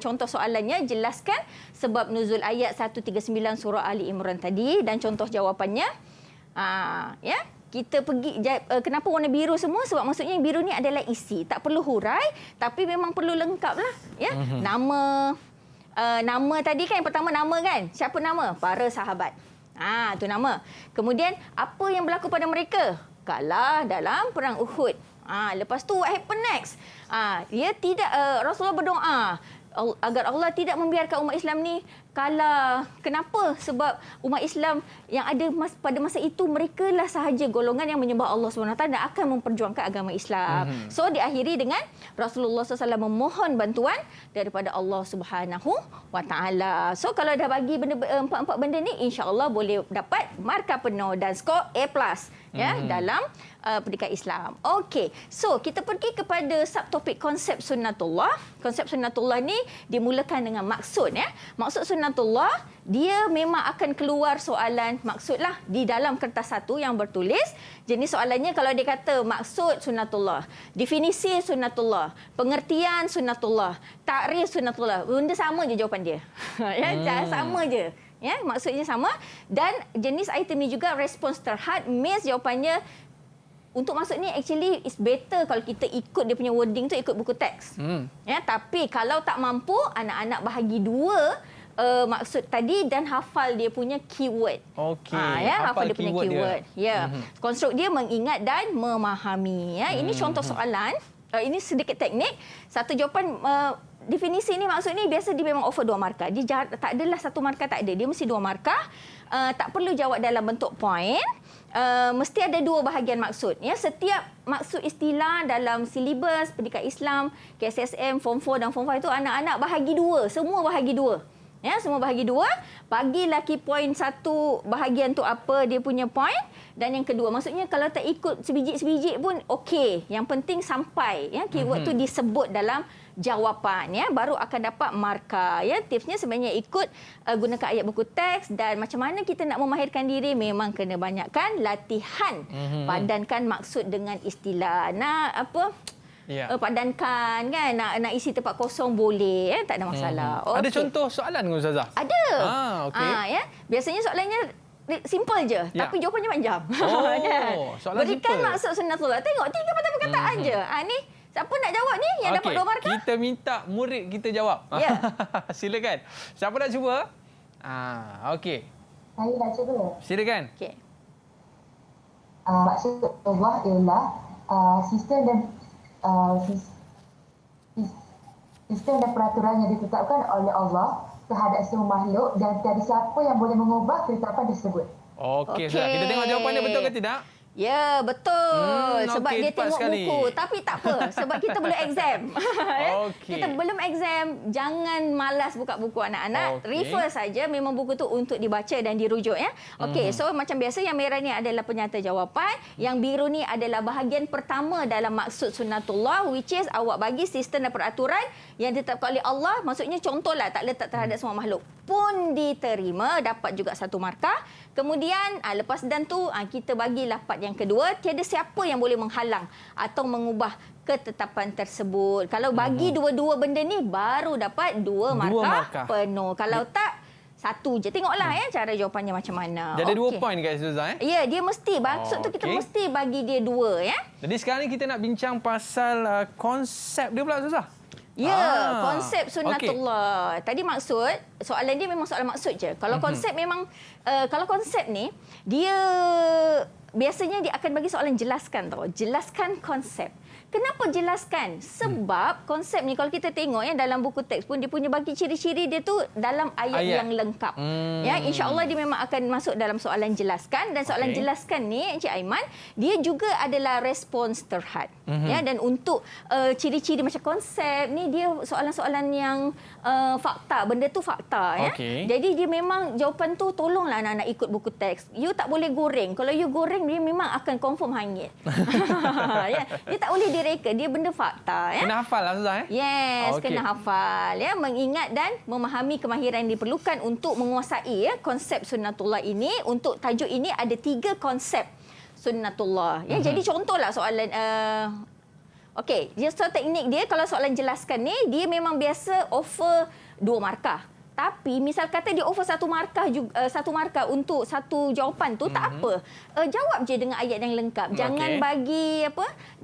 S3: contoh soalannya. Jelaskan sebab nuzul ayat 139 surah Ali Imran tadi dan contoh jawapannya. Kita pergi kenapa warna biru semua, sebab maksudnya yang biru ni adalah isi, tak perlu hurai tapi memang perlu lengkap lah nama, Nama tadi kan yang pertama nama kan? Siapa nama? Para sahabat. Tu nama. Kemudian apa yang berlaku pada mereka? Kalah dalam perang Uhud. Lepas tu what happen next? Dia tidak Rasulullah berdoa agar Allah tidak membiarkan umat Islam ni kalah. Kenapa? Sebab umat Islam yang ada pada masa itu mereka lah sahaja golongan yang menyembah Allah SWT dan akan memperjuangkan agama Islam. So diakhiri dengan Rasulullah SAW memohon bantuan daripada Allah SWT. So kalau dah bagi empat benda ni, insya-Allah boleh dapat markah penuh dan skor A+ dalam pendidikan Islam. Okey. So kita pergi kepada subtopik konsep sunnatullah. Konsep sunnatullah ni dimulakan dengan maksud Maksud sunnatullah, dia memang akan keluar soalan maksudlah di dalam kertas satu yang bertulis. Jenis soalannya kalau dia kata maksud sunnatullah, definisi sunnatullah, pengertian sunnatullah, takrif sunnatullah, benda sama je jawapan dia. Sama je. Maksudnya sama. Dan jenis item ni juga respons terhad, means jawapannya untuk maksud ni actually is better kalau kita ikut dia punya wording tu, ikut buku teks. Tapi kalau tak mampu, anak-anak bahagi dua maksud tadi dan hafal dia punya keyword. Hafal dia punya keyword. Konstruk dia mengingat dan memahami. Ini contoh soalan. Ini sedikit teknik. Satu jawapan definisi ni maksud ni biasa dia memang offer 2 markah. Dia tak adalah 1 markah, tak ada. Dia mesti 2 markah. Tak perlu jawab dalam bentuk point. Mesti ada 2 bahagian maksud. Setiap maksud istilah dalam silibus pendidikan Islam, KSSM, Form 4 dan Form 5 itu anak-anak bahagi 2. Semua bahagi 2. Semua bahagi 2. Bagilah key point 1 bahagian tu apa dia punya point. Dan yang kedua, maksudnya kalau tak ikut sebiji-sebiji pun okey. Yang penting sampai keyword tu disebut dalam jawapan, baru akan dapat markah. Tipsnya sebenarnya ikut gunakan ayat buku teks, dan macam mana kita nak memahirkan diri memang kena banyakkan latihan. Padankan maksud dengan istilah. Padankan kan, nak isi tempat kosong boleh, tak ada masalah.
S2: Ada contoh soalan ke Ustazah?
S3: Ada.
S2: Okey.
S3: Biasanya soalannya simple je, tapi jawapannya panjang.
S2: Soalan
S3: Berikan
S2: simple.
S3: maksud sunnatullah. Tengok 3 perkataan je. Ni siapa nak jawab ni yang dapat 2 markah?
S2: Kita minta murid kita jawab. Silakan. Siapa nak cuba? Okey.
S10: Saya nak cuba.
S2: Silakan.
S3: Okey.
S10: Maksud Allah ialah sistem dan sistem dan peraturan yang ditetapkan oleh Allah terhadap semua makhluk dan tiada siapa yang boleh mengubah ketetapan tersebut.
S2: Okey. Kita tengok jawapannya betul ke tidak?
S3: Ya, betul. Sebab dia tengok
S2: sekali.
S3: buku. Tapi tak apa. Sebab kita belum exam. Kita belum exam. Jangan malas buka buku anak-anak. Refer saja. Memang buku tu untuk dibaca dan dirujuk. Okey, so macam biasa yang merah ni adalah penyata jawapan. Yang biru ni adalah bahagian pertama dalam maksud sunnatullah, which is awak bagi sistem dan peraturan yang ditetapkan oleh Allah. Maksudnya contohlah, tak letak terhadap semua makhluk. Pun diterima, dapat juga 1 markah. Kemudian lepas dan tu kita bagilah part yang kedua, tiada siapa yang boleh menghalang atau mengubah ketetapan tersebut. Kalau bagi dua-dua benda ni baru dapat 2 markah penuh. Kalau tak 1 je. Tengoklah cara jawapannya macam mana.
S2: Jadi 2 point guys Ustazah.
S3: Ya, dia mesti. Maksud tu kita mesti bagi dia 2
S2: Jadi sekarang ni kita nak bincang pasal konsep dia pula Ustazah.
S3: Ya, konsep sunnatullah. Tadi maksud, soalan dia memang soalan maksud je. Kalau konsep memang, kalau konsep ni, dia biasanya dia akan bagi soalan jelaskan tau. Jelaskan konsep. Kenapa jelaskan? Sebab konsep ni kalau kita tengok dalam buku teks pun dia punya bagi ciri-ciri dia tu dalam ayat yang lengkap. InsyaAllah dia memang akan masuk dalam soalan jelaskan, dan soalan jelaskan ni Encik Aiman, dia juga adalah respons terhad. Dan untuk ciri-ciri macam konsep ni, dia soalan-soalan yang fakta, benda tu fakta. Jadi dia memang jawapan tu tolonglah anak-anak ikut buku teks. You tak boleh goreng. Kalau you goreng, dia memang akan confirm hangit. Dia tak boleh direka, dia benda fakta.
S2: Kena hafal lah Ustazah.
S3: Yes, kena hafal. Mengingat dan memahami kemahiran yang diperlukan untuk menguasai konsep sunnatullah ini. Untuk tajuk ini ada 3 konsep sunnatullah. Jadi contohlah soalan... Okey, just teknik dia, kalau soalan jelaskan ni, dia memang biasa offer 2 markah. Tapi misal kata dia offer 1 markah juga, 1 markah untuk 1 jawapan tu, tak apa. Jawab je dengan ayat yang lengkap. Jangan bagi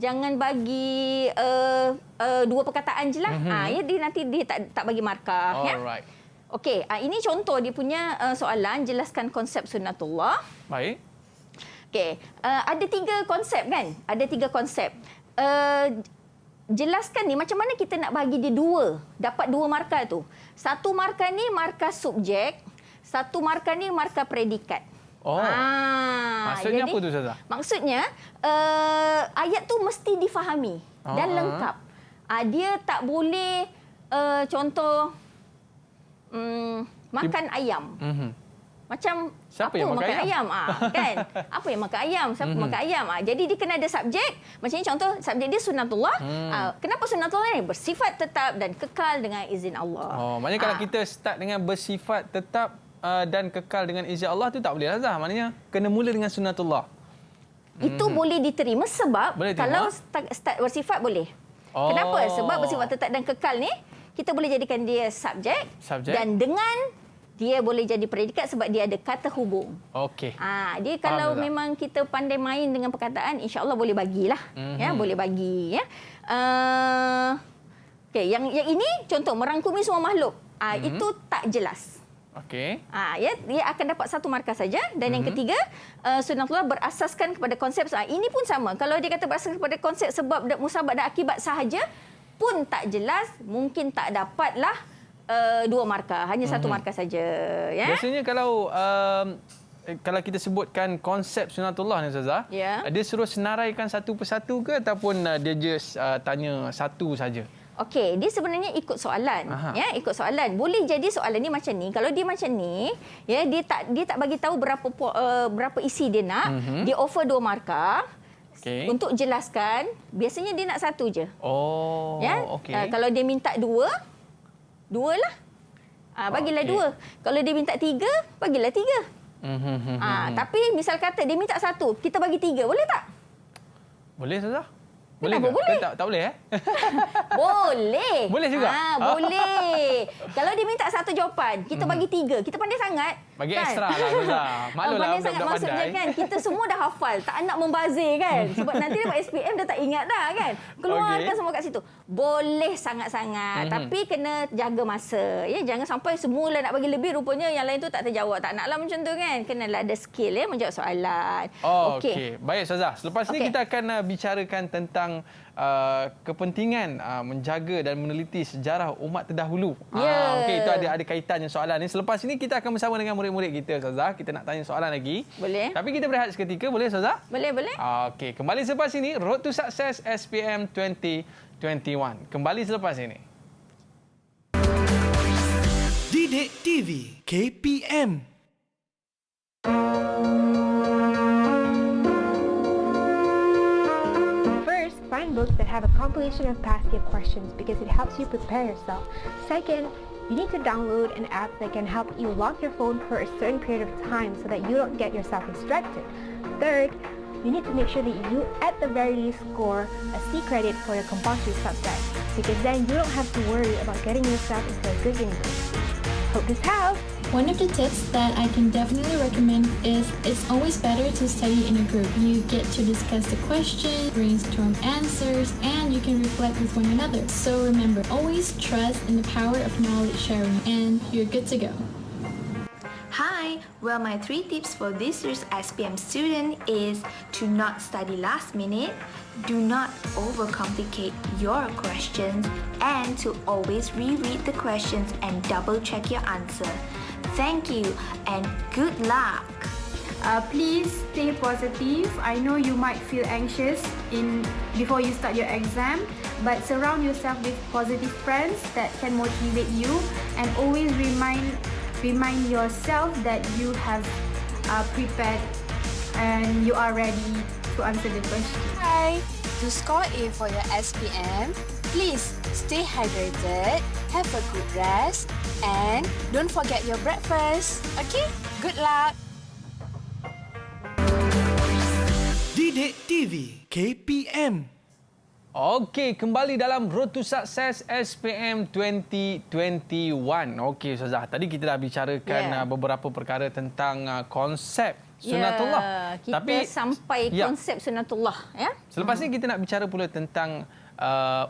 S3: Jangan bagi 2 perkataan je lah. Dia nanti dia tak bagi markah.
S2: Alright.
S3: Okey, ini contoh dia punya soalan, jelaskan konsep sunnatullah.
S2: Baik.
S3: Okey, ada 3 konsep kan? Ada 3 konsep. Jelaskan ni macam mana kita nak bagi dia 2, dapat 2 markah tu. Satu markah ni markah subjek, satu markah ni markah predikat.
S2: Maksudnya
S3: jadi,
S2: apa tu Ustazah?
S3: Maksudnya ayat tu mesti difahami dan lengkap. Dia tak boleh contoh makan ayam. Macam
S2: siapa
S3: apa
S2: yang makan
S3: ayam? Kan? Apa yang makan ayam? Siapa makan ayam? Jadi dia kena ada subjek. Macam ni contoh subjek dia sunnatullah. Kenapa sunnatullah ni? Bersifat tetap dan kekal dengan izin Allah.
S2: Maknanya kalau kita start dengan bersifat tetap dan kekal dengan izin Allah tu tak boleh lah Zah. Maknanya kena mula dengan sunnatullah.
S3: Itu boleh diterima sebab
S2: boleh
S3: kalau start bersifat boleh. Kenapa? Sebab bersifat tetap dan kekal ni kita boleh jadikan dia subjek. Dan dengan dia boleh jadi predikat sebab dia ada kata hubung.
S2: Okey.
S3: Dia kalau memang kita pandai main dengan perkataan, insya-Allah boleh bagilah. Ya, boleh bagi ya. Okey, yang ini contoh merangkumi semua makhluk. Itu tak jelas.
S2: Okey.
S3: Ya, dia akan dapat 1 markah saja. Dan yang ketiga, sunnatullah berasaskan kepada konsep. Ini pun sama. Kalau dia kata berasaskan kepada konsep sebab musabab dan akibat sahaja pun tak jelas, mungkin tak dapatlah 2 markah, hanya 1 markah saja. Ya?
S2: Biasanya kalau kita sebutkan konsep sunnatullah ni Ustazah, dia suruh senaraikan satu persatu ke ataupun dia just tanya satu saja?
S3: Okey, dia sebenarnya ikut soalan. Ya, ikut soalan. Boleh jadi soalan ni macam ni. Kalau dia macam ni, ya dia tak bagi tahu berapa isi dia nak. Dia offer 2 markah. Okay. Untuk jelaskan, biasanya dia nak 1 je. Ya? Kalau dia minta 2 lah. Bagilah 2. Kalau dia minta 3, bagilah 3. Tapi misal kata dia minta 1, kita bagi 3, boleh tak?
S2: Boleh Ustazah? Boleh
S3: Kenapa
S2: ke?
S3: boleh?
S2: Tak boleh
S3: Boleh.
S2: Boleh juga?
S3: Boleh. Kalau dia minta 1 jawapan, kita bagi 3. Kita pandai sangat.
S2: Bagi
S3: kan?
S2: ekstra lah Ustazah. Maklumlah
S3: pandai sangat
S2: budak-budak
S3: maksudnya
S2: pandai.
S3: kan. Kita semua dah hafal. Tak nak membazir kan. Sebab nanti dapat SPM dah tak ingat dah kan. Keluarkan semua kat situ. Boleh sangat-sangat. Tapi kena jaga masa. Ya, jangan sampai semula nak bagi lebih, rupanya yang lain tu tak terjawab. Tak naklah macam tu kan. Kenalah ada skill ya menjawab soalan.
S2: Okey. Baik Ustazah. Selepas ni kita akan bicarakan tentang kepentingan menjaga dan meneliti sejarah umat terdahulu. Okey, itu ada kaitannya soalan ni. Selepas ini kita akan bersama dengan murid-murid kita Ustazah. Kita nak tanya soalan lagi.
S3: Boleh.
S2: Tapi kita berehat seketika, boleh Ustazah?
S3: Boleh.
S2: Okey, kembali selepas ini Road to Success SPM 2021. Kembali selepas ini.
S1: Didik TV KPM.
S13: Find books that have a compilation of past year questions because it helps you prepare yourself. Second, you need to download an app that can help you lock your phone for a certain period of time so that you don't get yourself distracted. Third, you need to make sure that you at the very least score a C credit for your compulsory subject because then you don't have to worry about getting yourself into a good university. Hope this helps!
S14: One of the tips that I can definitely recommend is it's always better to study in a group. You get to discuss the question, brainstorm answers, and you can reflect with one another. So remember, always trust in the power of knowledge sharing and you're good to go.
S15: Hi! Well, my 3 tips for this year's SPM student is to not study last minute, do not overcomplicate your questions, and to always reread the questions and double check your answer. Thank you and good luck!
S16: Please stay positive. I know you might feel anxious before you start your exam, but surround yourself with positive friends that can motivate you, and always remind yourself that you have prepared and you are ready to answer the question.
S17: Hi! To score A for your SPM, please stay hydrated, have a good rest, and don't forget your breakfast. Okay? Good luck!
S1: Didik TV KPM.
S2: Okey, kembali dalam Road to Success SPM 2021. Okey Ustazah, tadi kita dah bicarakan beberapa perkara tentang konsep sunnatullah.
S3: Kita sampai konsep sunnatullah ya.
S2: Selepas ni kita nak bicara pula tentang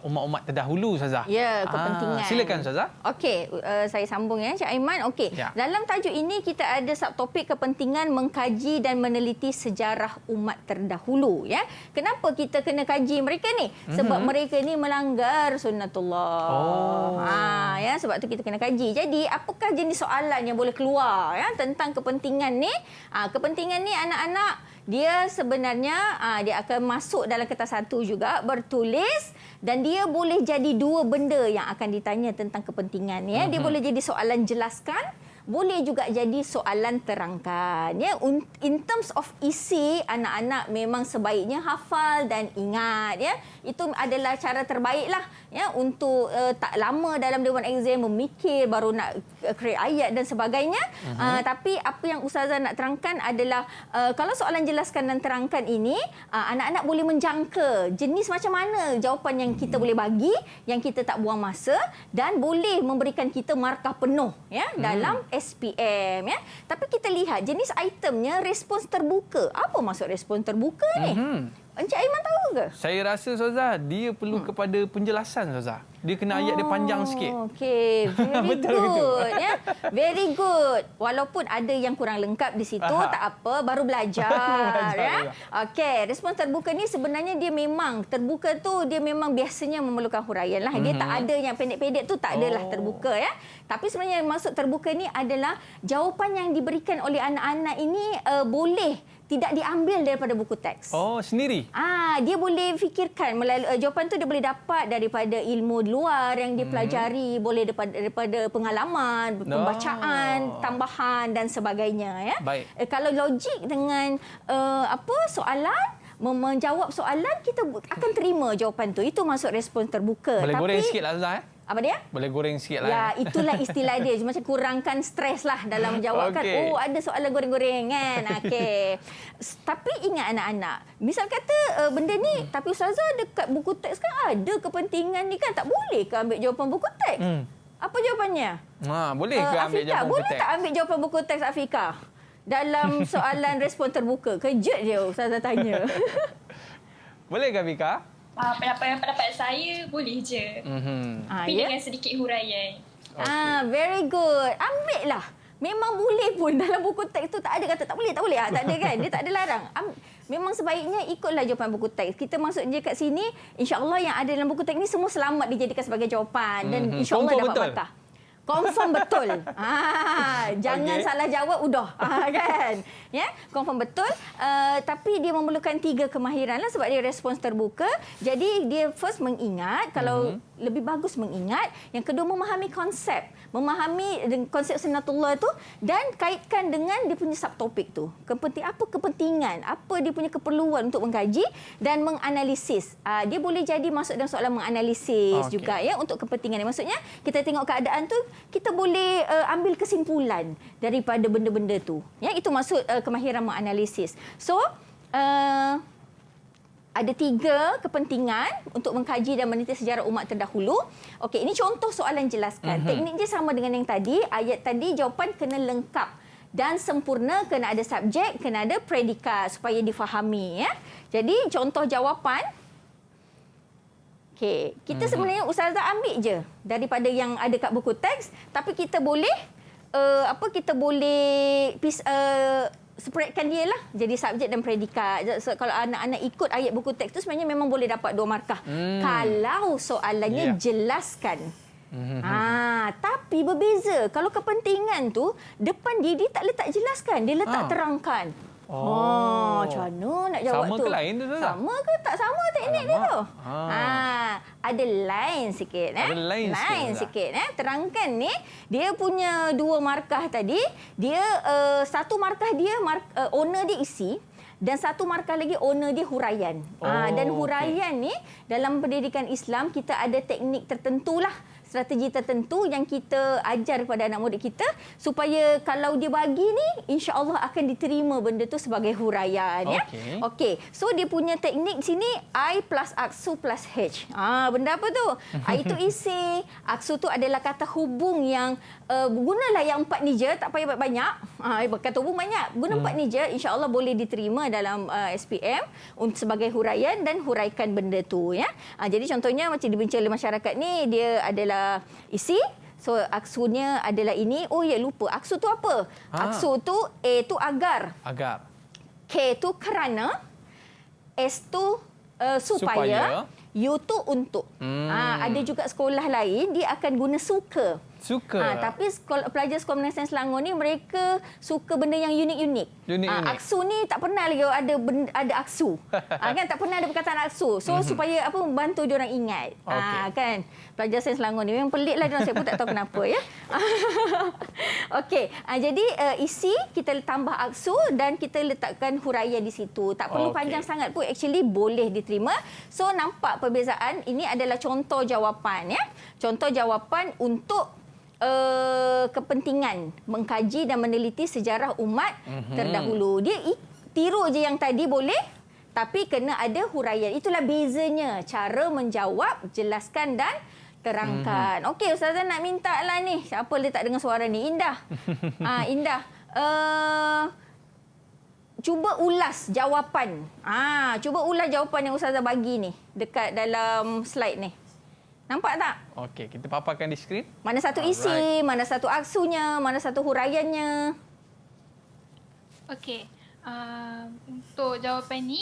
S2: umat-umat terdahulu, Ustazah.
S3: Ya, kepentingan.
S2: Silakan, Ustazah.
S3: Okey, saya sambung ya, Cik Aiman. Okey.
S2: Ya.
S3: Dalam tajuk ini kita ada subtopik kepentingan mengkaji dan meneliti sejarah umat terdahulu ya. Kenapa kita kena kaji mereka ni? Sebab mereka ni melanggar sunnatullah. Ya, sebab tu kita kena kaji. Jadi, apakah jenis soalan yang boleh keluar ya tentang kepentingan ni? Kepentingan ni anak-anak dia sebenarnya dia akan masuk dalam kertas satu juga, bertulis, dan dia boleh jadi dua benda yang akan ditanya tentang kepentingan ya. Dia boleh jadi soalan jelaskan, boleh juga jadi soalan terangkan ya. In terms of isi, anak-anak memang sebaiknya hafal dan ingat ya. Itu adalah cara terbaiklah ya untuk tak lama dalam dewan exam memikir baru nak create ayat dan sebagainya. Tapi apa yang Ustazah nak terangkan adalah kalau soalan jelaskan dan terangkan ini, anak-anak boleh menjangka jenis macam mana jawapan yang kita boleh bagi, yang kita tak buang masa, dan boleh memberikan kita markah penuh ya dalam SPM ya. Tapi kita lihat jenis itemnya respons terbuka. Apa maksud respons terbuka ni? Encik Aiman tahu ke?
S2: Saya rasa, Ustazah, dia perlu kepada penjelasan, Ustazah. Dia kena ayat dia panjang sikit.
S3: Okey, very good ya. Very good. Walaupun ada yang kurang lengkap di situ, tak apa, baru belajar ya. Okey, respons terbuka ni sebenarnya dia memang terbuka tu, dia memang biasanya memerlukan huraian lah. Dia tak ada yang pendek-pendek tu, tak adalah terbuka ya. Tapi sebenarnya maksud terbuka ni adalah jawapan yang diberikan oleh anak-anak ini boleh tidak diambil daripada buku teks.
S2: Oh, sendiri?
S3: Dia boleh fikirkan melalui jawapan tu dia boleh dapat daripada ilmu luar yang dia pelajari, boleh daripada pengalaman, pembacaan, tambahan dan sebagainya ya.
S2: Baik.
S3: Kalau logik dengan soalan, menjawab soalan, kita akan terima jawapan tu. Itu maksud respons terbuka.
S2: Boleh goreng sikitlah, Ustazah.
S3: Apa dia?
S2: Boleh goreng sikit lah.
S3: Ya, itulah istilah dia. Macam kurangkan stres lah dalam menjawabkan.
S2: Okay.
S3: Oh, ada soalan goreng-goreng kan. Okey. Tapi ingat anak-anak. Misal kata benda ni, tapi Ustazah dekat buku teks kan ada kepentingan ni kan. Tak boleh ke ambil jawapan buku teks? Apa jawapannya?
S2: Boleh ke ambil
S3: Afika,
S2: jawapan buku
S3: boleh
S2: teks?
S3: tak ambil jawapan buku teks Afika? Dalam soalan respon terbuka. Kejut je Ustazah tanya.
S2: Boleh ke Afika?
S8: Pendapat saya boleh je. Tapi dengan sedikit huraian.
S3: Very good. Ambil lah. Memang boleh pun dalam buku teks tu tak ada kata tak boleh. Tak ada kan? Dia tak ada larang. Memang sebaiknya ikutlah jawapan buku teks. Kita masuk je kat sini, insya-Allah yang ada dalam buku teks ni semua selamat dijadikan sebagai jawapan dan insya-Allah dapat markah. Confirm betul. Jangan salah jawab udah. Kan? Ya, confirm betul. Tapi dia memerlukan 3 kemahiran lah sebab dia respons terbuka. Jadi dia first mengingat, kalau lebih bagus mengingat. Yang kedua memahami konsep. Memahami konsep sunnatullah tu dan kaitkan dengan dia punya subtopik tu. Apa kepentingan, apa dia punya keperluan untuk mengkaji dan menganalisis. Dia boleh jadi masuk dalam soalan menganalisis juga ya untuk kepentingan. Maksudnya kita tengok keadaan tu, kita boleh ambil kesimpulan daripada benda-benda tu. Ya, itu maksud kemahiran menganalisis. So, ada 3 kepentingan untuk mengkaji dan meneliti sejarah umat terdahulu. Okey, ini contoh soalan jelaskan. Teknik dia sama dengan yang tadi. Ayat tadi jawapan kena lengkap dan sempurna, kena ada subjek, kena ada predikat supaya difahami ya. Jadi contoh jawapan. Okey, kita sebenarnya Ustazah ambil je daripada yang ada kat buku teks, tapi kita boleh kita boleh spreadkan dia lah jadi subjek dan predikat. So, kalau anak-anak ikut ayat buku teks tu sebenarnya memang boleh dapat 2 markah. Kalau soalannya jelaskan. Tapi berbeza. Kalau kepentingan tu depan dia tak letak jelaskan, dia letak terangkan. Macam mana nak jawab
S2: sama
S3: tu?
S2: Sama ke lain tu?
S3: Sama ke tak sama teknik dia tu? Ada lain sikit.
S2: Ada lain
S3: sikit. Terangkan ni, dia punya 2 markah tadi, dia 1 markah dia, owner dia isi, dan 1 markah lagi owner dia huraian. Dan huraian ni, dalam pendidikan Islam, kita ada teknik tertentulah strategi tertentu yang kita ajar kepada anak murid kita supaya kalau dia bagi ni, insya-Allah akan diterima benda tu sebagai huraian. Ya. Okey. So dia punya teknik di sini I plus aksu plus H. Benda apa tu? I itu isi. Aksu tu adalah kata hubung yang gunalah yang 4 ni je, tak payah banyak. Kata hubung banyak. Guna 4 ni je, insya-Allah boleh diterima dalam SPM untuk sebagai huraian dan huraikan benda tu, ya. Jadi contohnya macam dibenci oleh masyarakat ni, dia adalah isi. So aksunya adalah ini. Oh ya, lupa. Aksu tu apa? Aksu tu A tu agar. K tu kerana. S tu supaya. U tu untuk. Ada juga sekolah lain dia akan guna suka. Tapi pelajar sekolah menengah sains Selangor ni mereka suka benda yang unik-unik. Aksu ni tak pernah lagi ada aksu. Kan tak pernah ada perkataan aksu. So supaya apa membantu dia orang ingat. Kan pelajar sains Selangor ni memang peliklah dia orang, saya pun tak tahu kenapa ya. Okey, jadi isi kita tambah aksu dan kita letakkan huraian di situ. Tak perlu panjang sangat pun, actually boleh diterima. So nampak perbezaan. Ini adalah contoh jawapan ya. Contoh jawapan untuk kepentingan mengkaji dan meneliti sejarah umat terdahulu. Dia tiru je yang tadi boleh, tapi kena ada huraian. Itulah bezanya cara menjawab, jelaskan dan terangkan. Okey, Ustazah nak minta lah ni. Siapa dia tak dengar suara ni? Indah. Indah. Cuba ulas jawapan. Cuba ulas jawapan yang Ustazah bagi ni dekat dalam slide ni. Nampak tak?
S2: Okey, kita paparkan di skrin.
S3: Mana satu isi, mana satu aksunya, mana satu huraiannya.
S9: Okey. Untuk jawapan ni,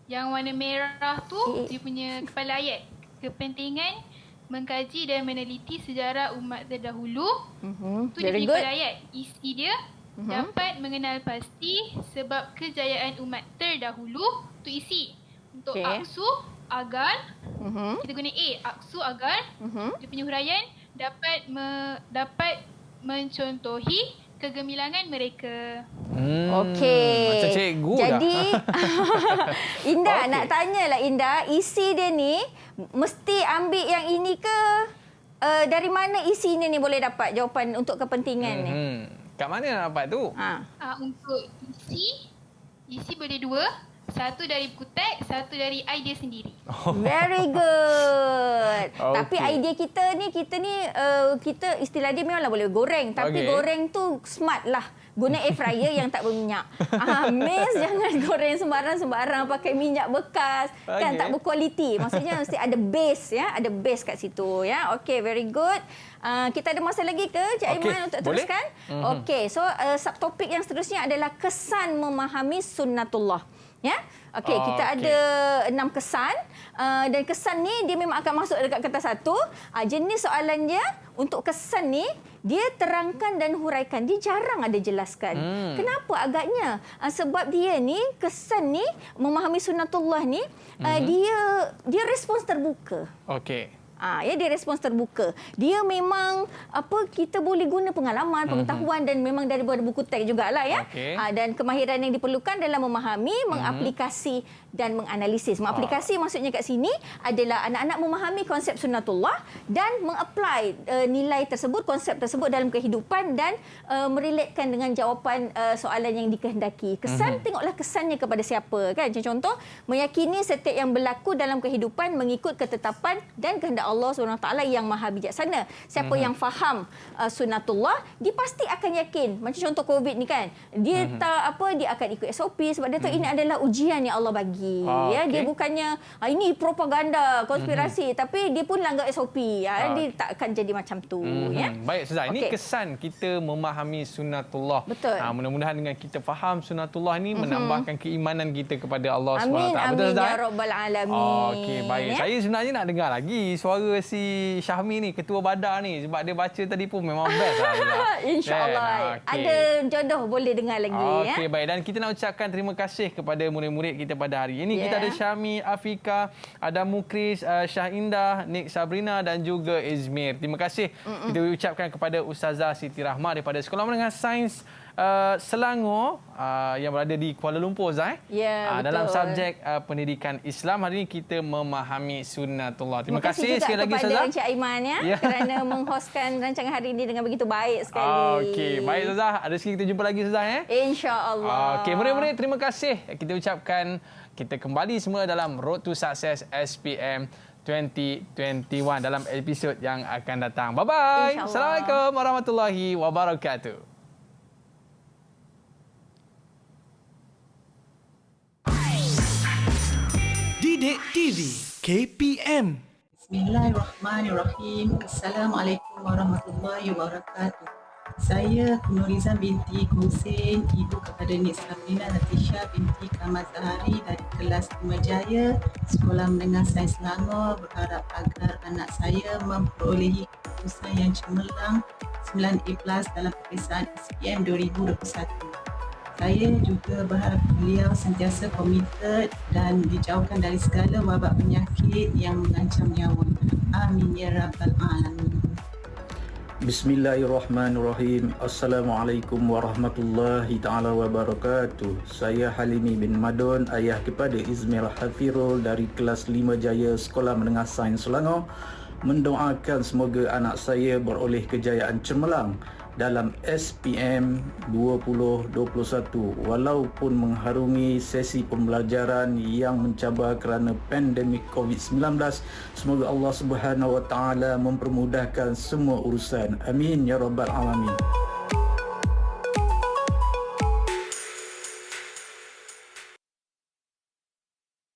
S9: yang warna merah tu dia punya kepala ayat. Kepentingan mengkaji dan meneliti sejarah umat terdahulu. Tu dia punya kepala ayat. Isi dia dapat mengenal pasti sebab kejayaan umat terdahulu. Tu isi. Untuk aksu, agar. Kita guna A, aksu agar. Dia punya huraian dapat mencontohi kegemilangan mereka.
S3: Okey.
S2: Macam cikgu
S3: jadi, Indah nak tanyalah Indah, isi dia ni mesti ambil yang ini ke? Dari mana isinya ni boleh dapat jawapan untuk kepentingan ni?
S2: Kat mana nak dapat tu?
S9: Untuk isi boleh 2. Satu dari buku teks, satu dari idea sendiri.
S3: Very good. Tapi idea kita ni kita istilah dia memanglah boleh goreng, tapi goreng tu smart lah. Guna air fryer yang tak berminyak. Miss jangan goreng sembarang-sembarang pakai minyak bekas, kan tak berkualiti. Maksudnya mesti ada base ya, ada base kat situ ya. Okey, very good. Kita ada masa lagi ke Cik Aiman untuk teruskan? Okey, so subtopik yang seterusnya adalah kesan memahami sunnatullah. Ya, okey, kita ada 6 kesan dan kesan ni dia memang akan masuk dekat kertas 1. Jenis soalan dia untuk kesan ni dia terangkan dan huraikan, dia jarang ada jelaskan. Kenapa agaknya? Sebab dia ni kesan ni memahami sunnatullah ni dia respons terbuka.
S2: Okey.
S3: Dia respons terbuka. Dia memang kita boleh guna pengalaman, pengetahuan dan memang daripada buku teks jugalah ya. Dan kemahiran yang diperlukan dalam memahami, mengaplikasi dan menganalisis. Mengaplikasi maksudnya kat sini adalah anak-anak memahami konsep sunnatullah dan mengapply nilai tersebut, konsep tersebut dalam kehidupan dan merelatekan dengan jawapan soalan yang dikehendaki. Kesan, tengoklah kesannya kepada siapa kan. Contoh, meyakini setiap yang berlaku dalam kehidupan mengikut ketetapan dan kehendak Allah SWT yang maha bijaksana. Siapa yang faham sunnatullah, dia pasti akan yakin. Macam contoh COVID ni kan. Dia dia akan ikut SOP sebab dia tahu ini adalah ujian yang Allah bagi. Ya, dia bukannya ini propaganda, konspirasi, tapi dia pun langgar SOP. Dia tak akan jadi macam tu ya.
S2: Baik Ustazah, ini kesan kita memahami sunnatullah.
S3: Betul.
S2: Mudah-mudahan dengan kita faham sunnatullah ni menambahkan keimanan kita kepada Allah SWT.
S3: Amin,
S2: betul
S3: amin ya rabbal alamin.
S2: Okey, baik. Ya? Saya sebenarnya nak dengar lagi suara si Syahmi ni, ketua Badar ni, sebab dia baca tadi pun memang best lah.
S3: InsyaAllah. Ada jodoh boleh dengar lagi.
S2: Okey, baik. Dan kita nak ucapkan terima kasih kepada murid-murid kita pada hari ini. Kita ada Syahmi, Afika, ada Mukris, Syah Indah, Nik Sabrina dan juga Izmir. Terima kasih kita ucapkan kepada Ustazah Siti Rahmah daripada Sekolah Menengah Sains Selangor yang berada di Kuala Lumpur, Zai.
S3: Ya, betul.
S2: Dalam subjek pendidikan Islam, hari ini kita memahami sunnatullah. Terima kasih sekali lagi,
S3: kepada
S2: Ustazah.
S3: Encik Aiman kerana menghostkan rancangan hari ini dengan begitu baik sekali.
S2: Okey, baik Ustazah. Ada sekali kita jumpa lagi, Ustazah.
S3: InsyaAllah.
S2: Okey, murid-murid, terima kasih. Kita ucapkan kita kembali semua dalam Road to Success SPM 2021 dalam episod yang akan datang. Bye-bye. Assalamualaikum warahmatullahi wabarakatuh.
S1: Didik TV KPM.
S18: Bismillahirrahmanirrahim. Assalamualaikum warahmatullahi wabarakatuh. Saya Nurizam binti Hussein, ibu kepada Nik Safina Latisha binti Kamal Zahari dari kelas 5 Jaya, Sekolah Menengah Sains Selangor, berharap agar anak saya memperolehi keputusan yang cemerlang 9A+ dalam peperiksaan SPM 2021. Saya juga berharap beliau sentiasa komited dan dijauhkan dari segala wabak penyakit yang mengancam nyawa. Amin ya rabbal alamin.
S19: Bismillahirrahmanirrahim. Assalamualaikum warahmatullahi taala wabarakatuh. Saya Halimi bin Madun, ayah kepada Izmir Hafirul dari kelas 5 Jaya Sekolah Menengah Sains Selangor, mendoakan semoga anak saya beroleh kejayaan cemerlang dalam SPM 2021 walaupun mengharungi sesi pembelajaran yang mencabar kerana pandemik COVID-19. Semoga Allah Subhanahu Wa Taala mempermudahkan semua urusan. Amin ya rabbal alamin.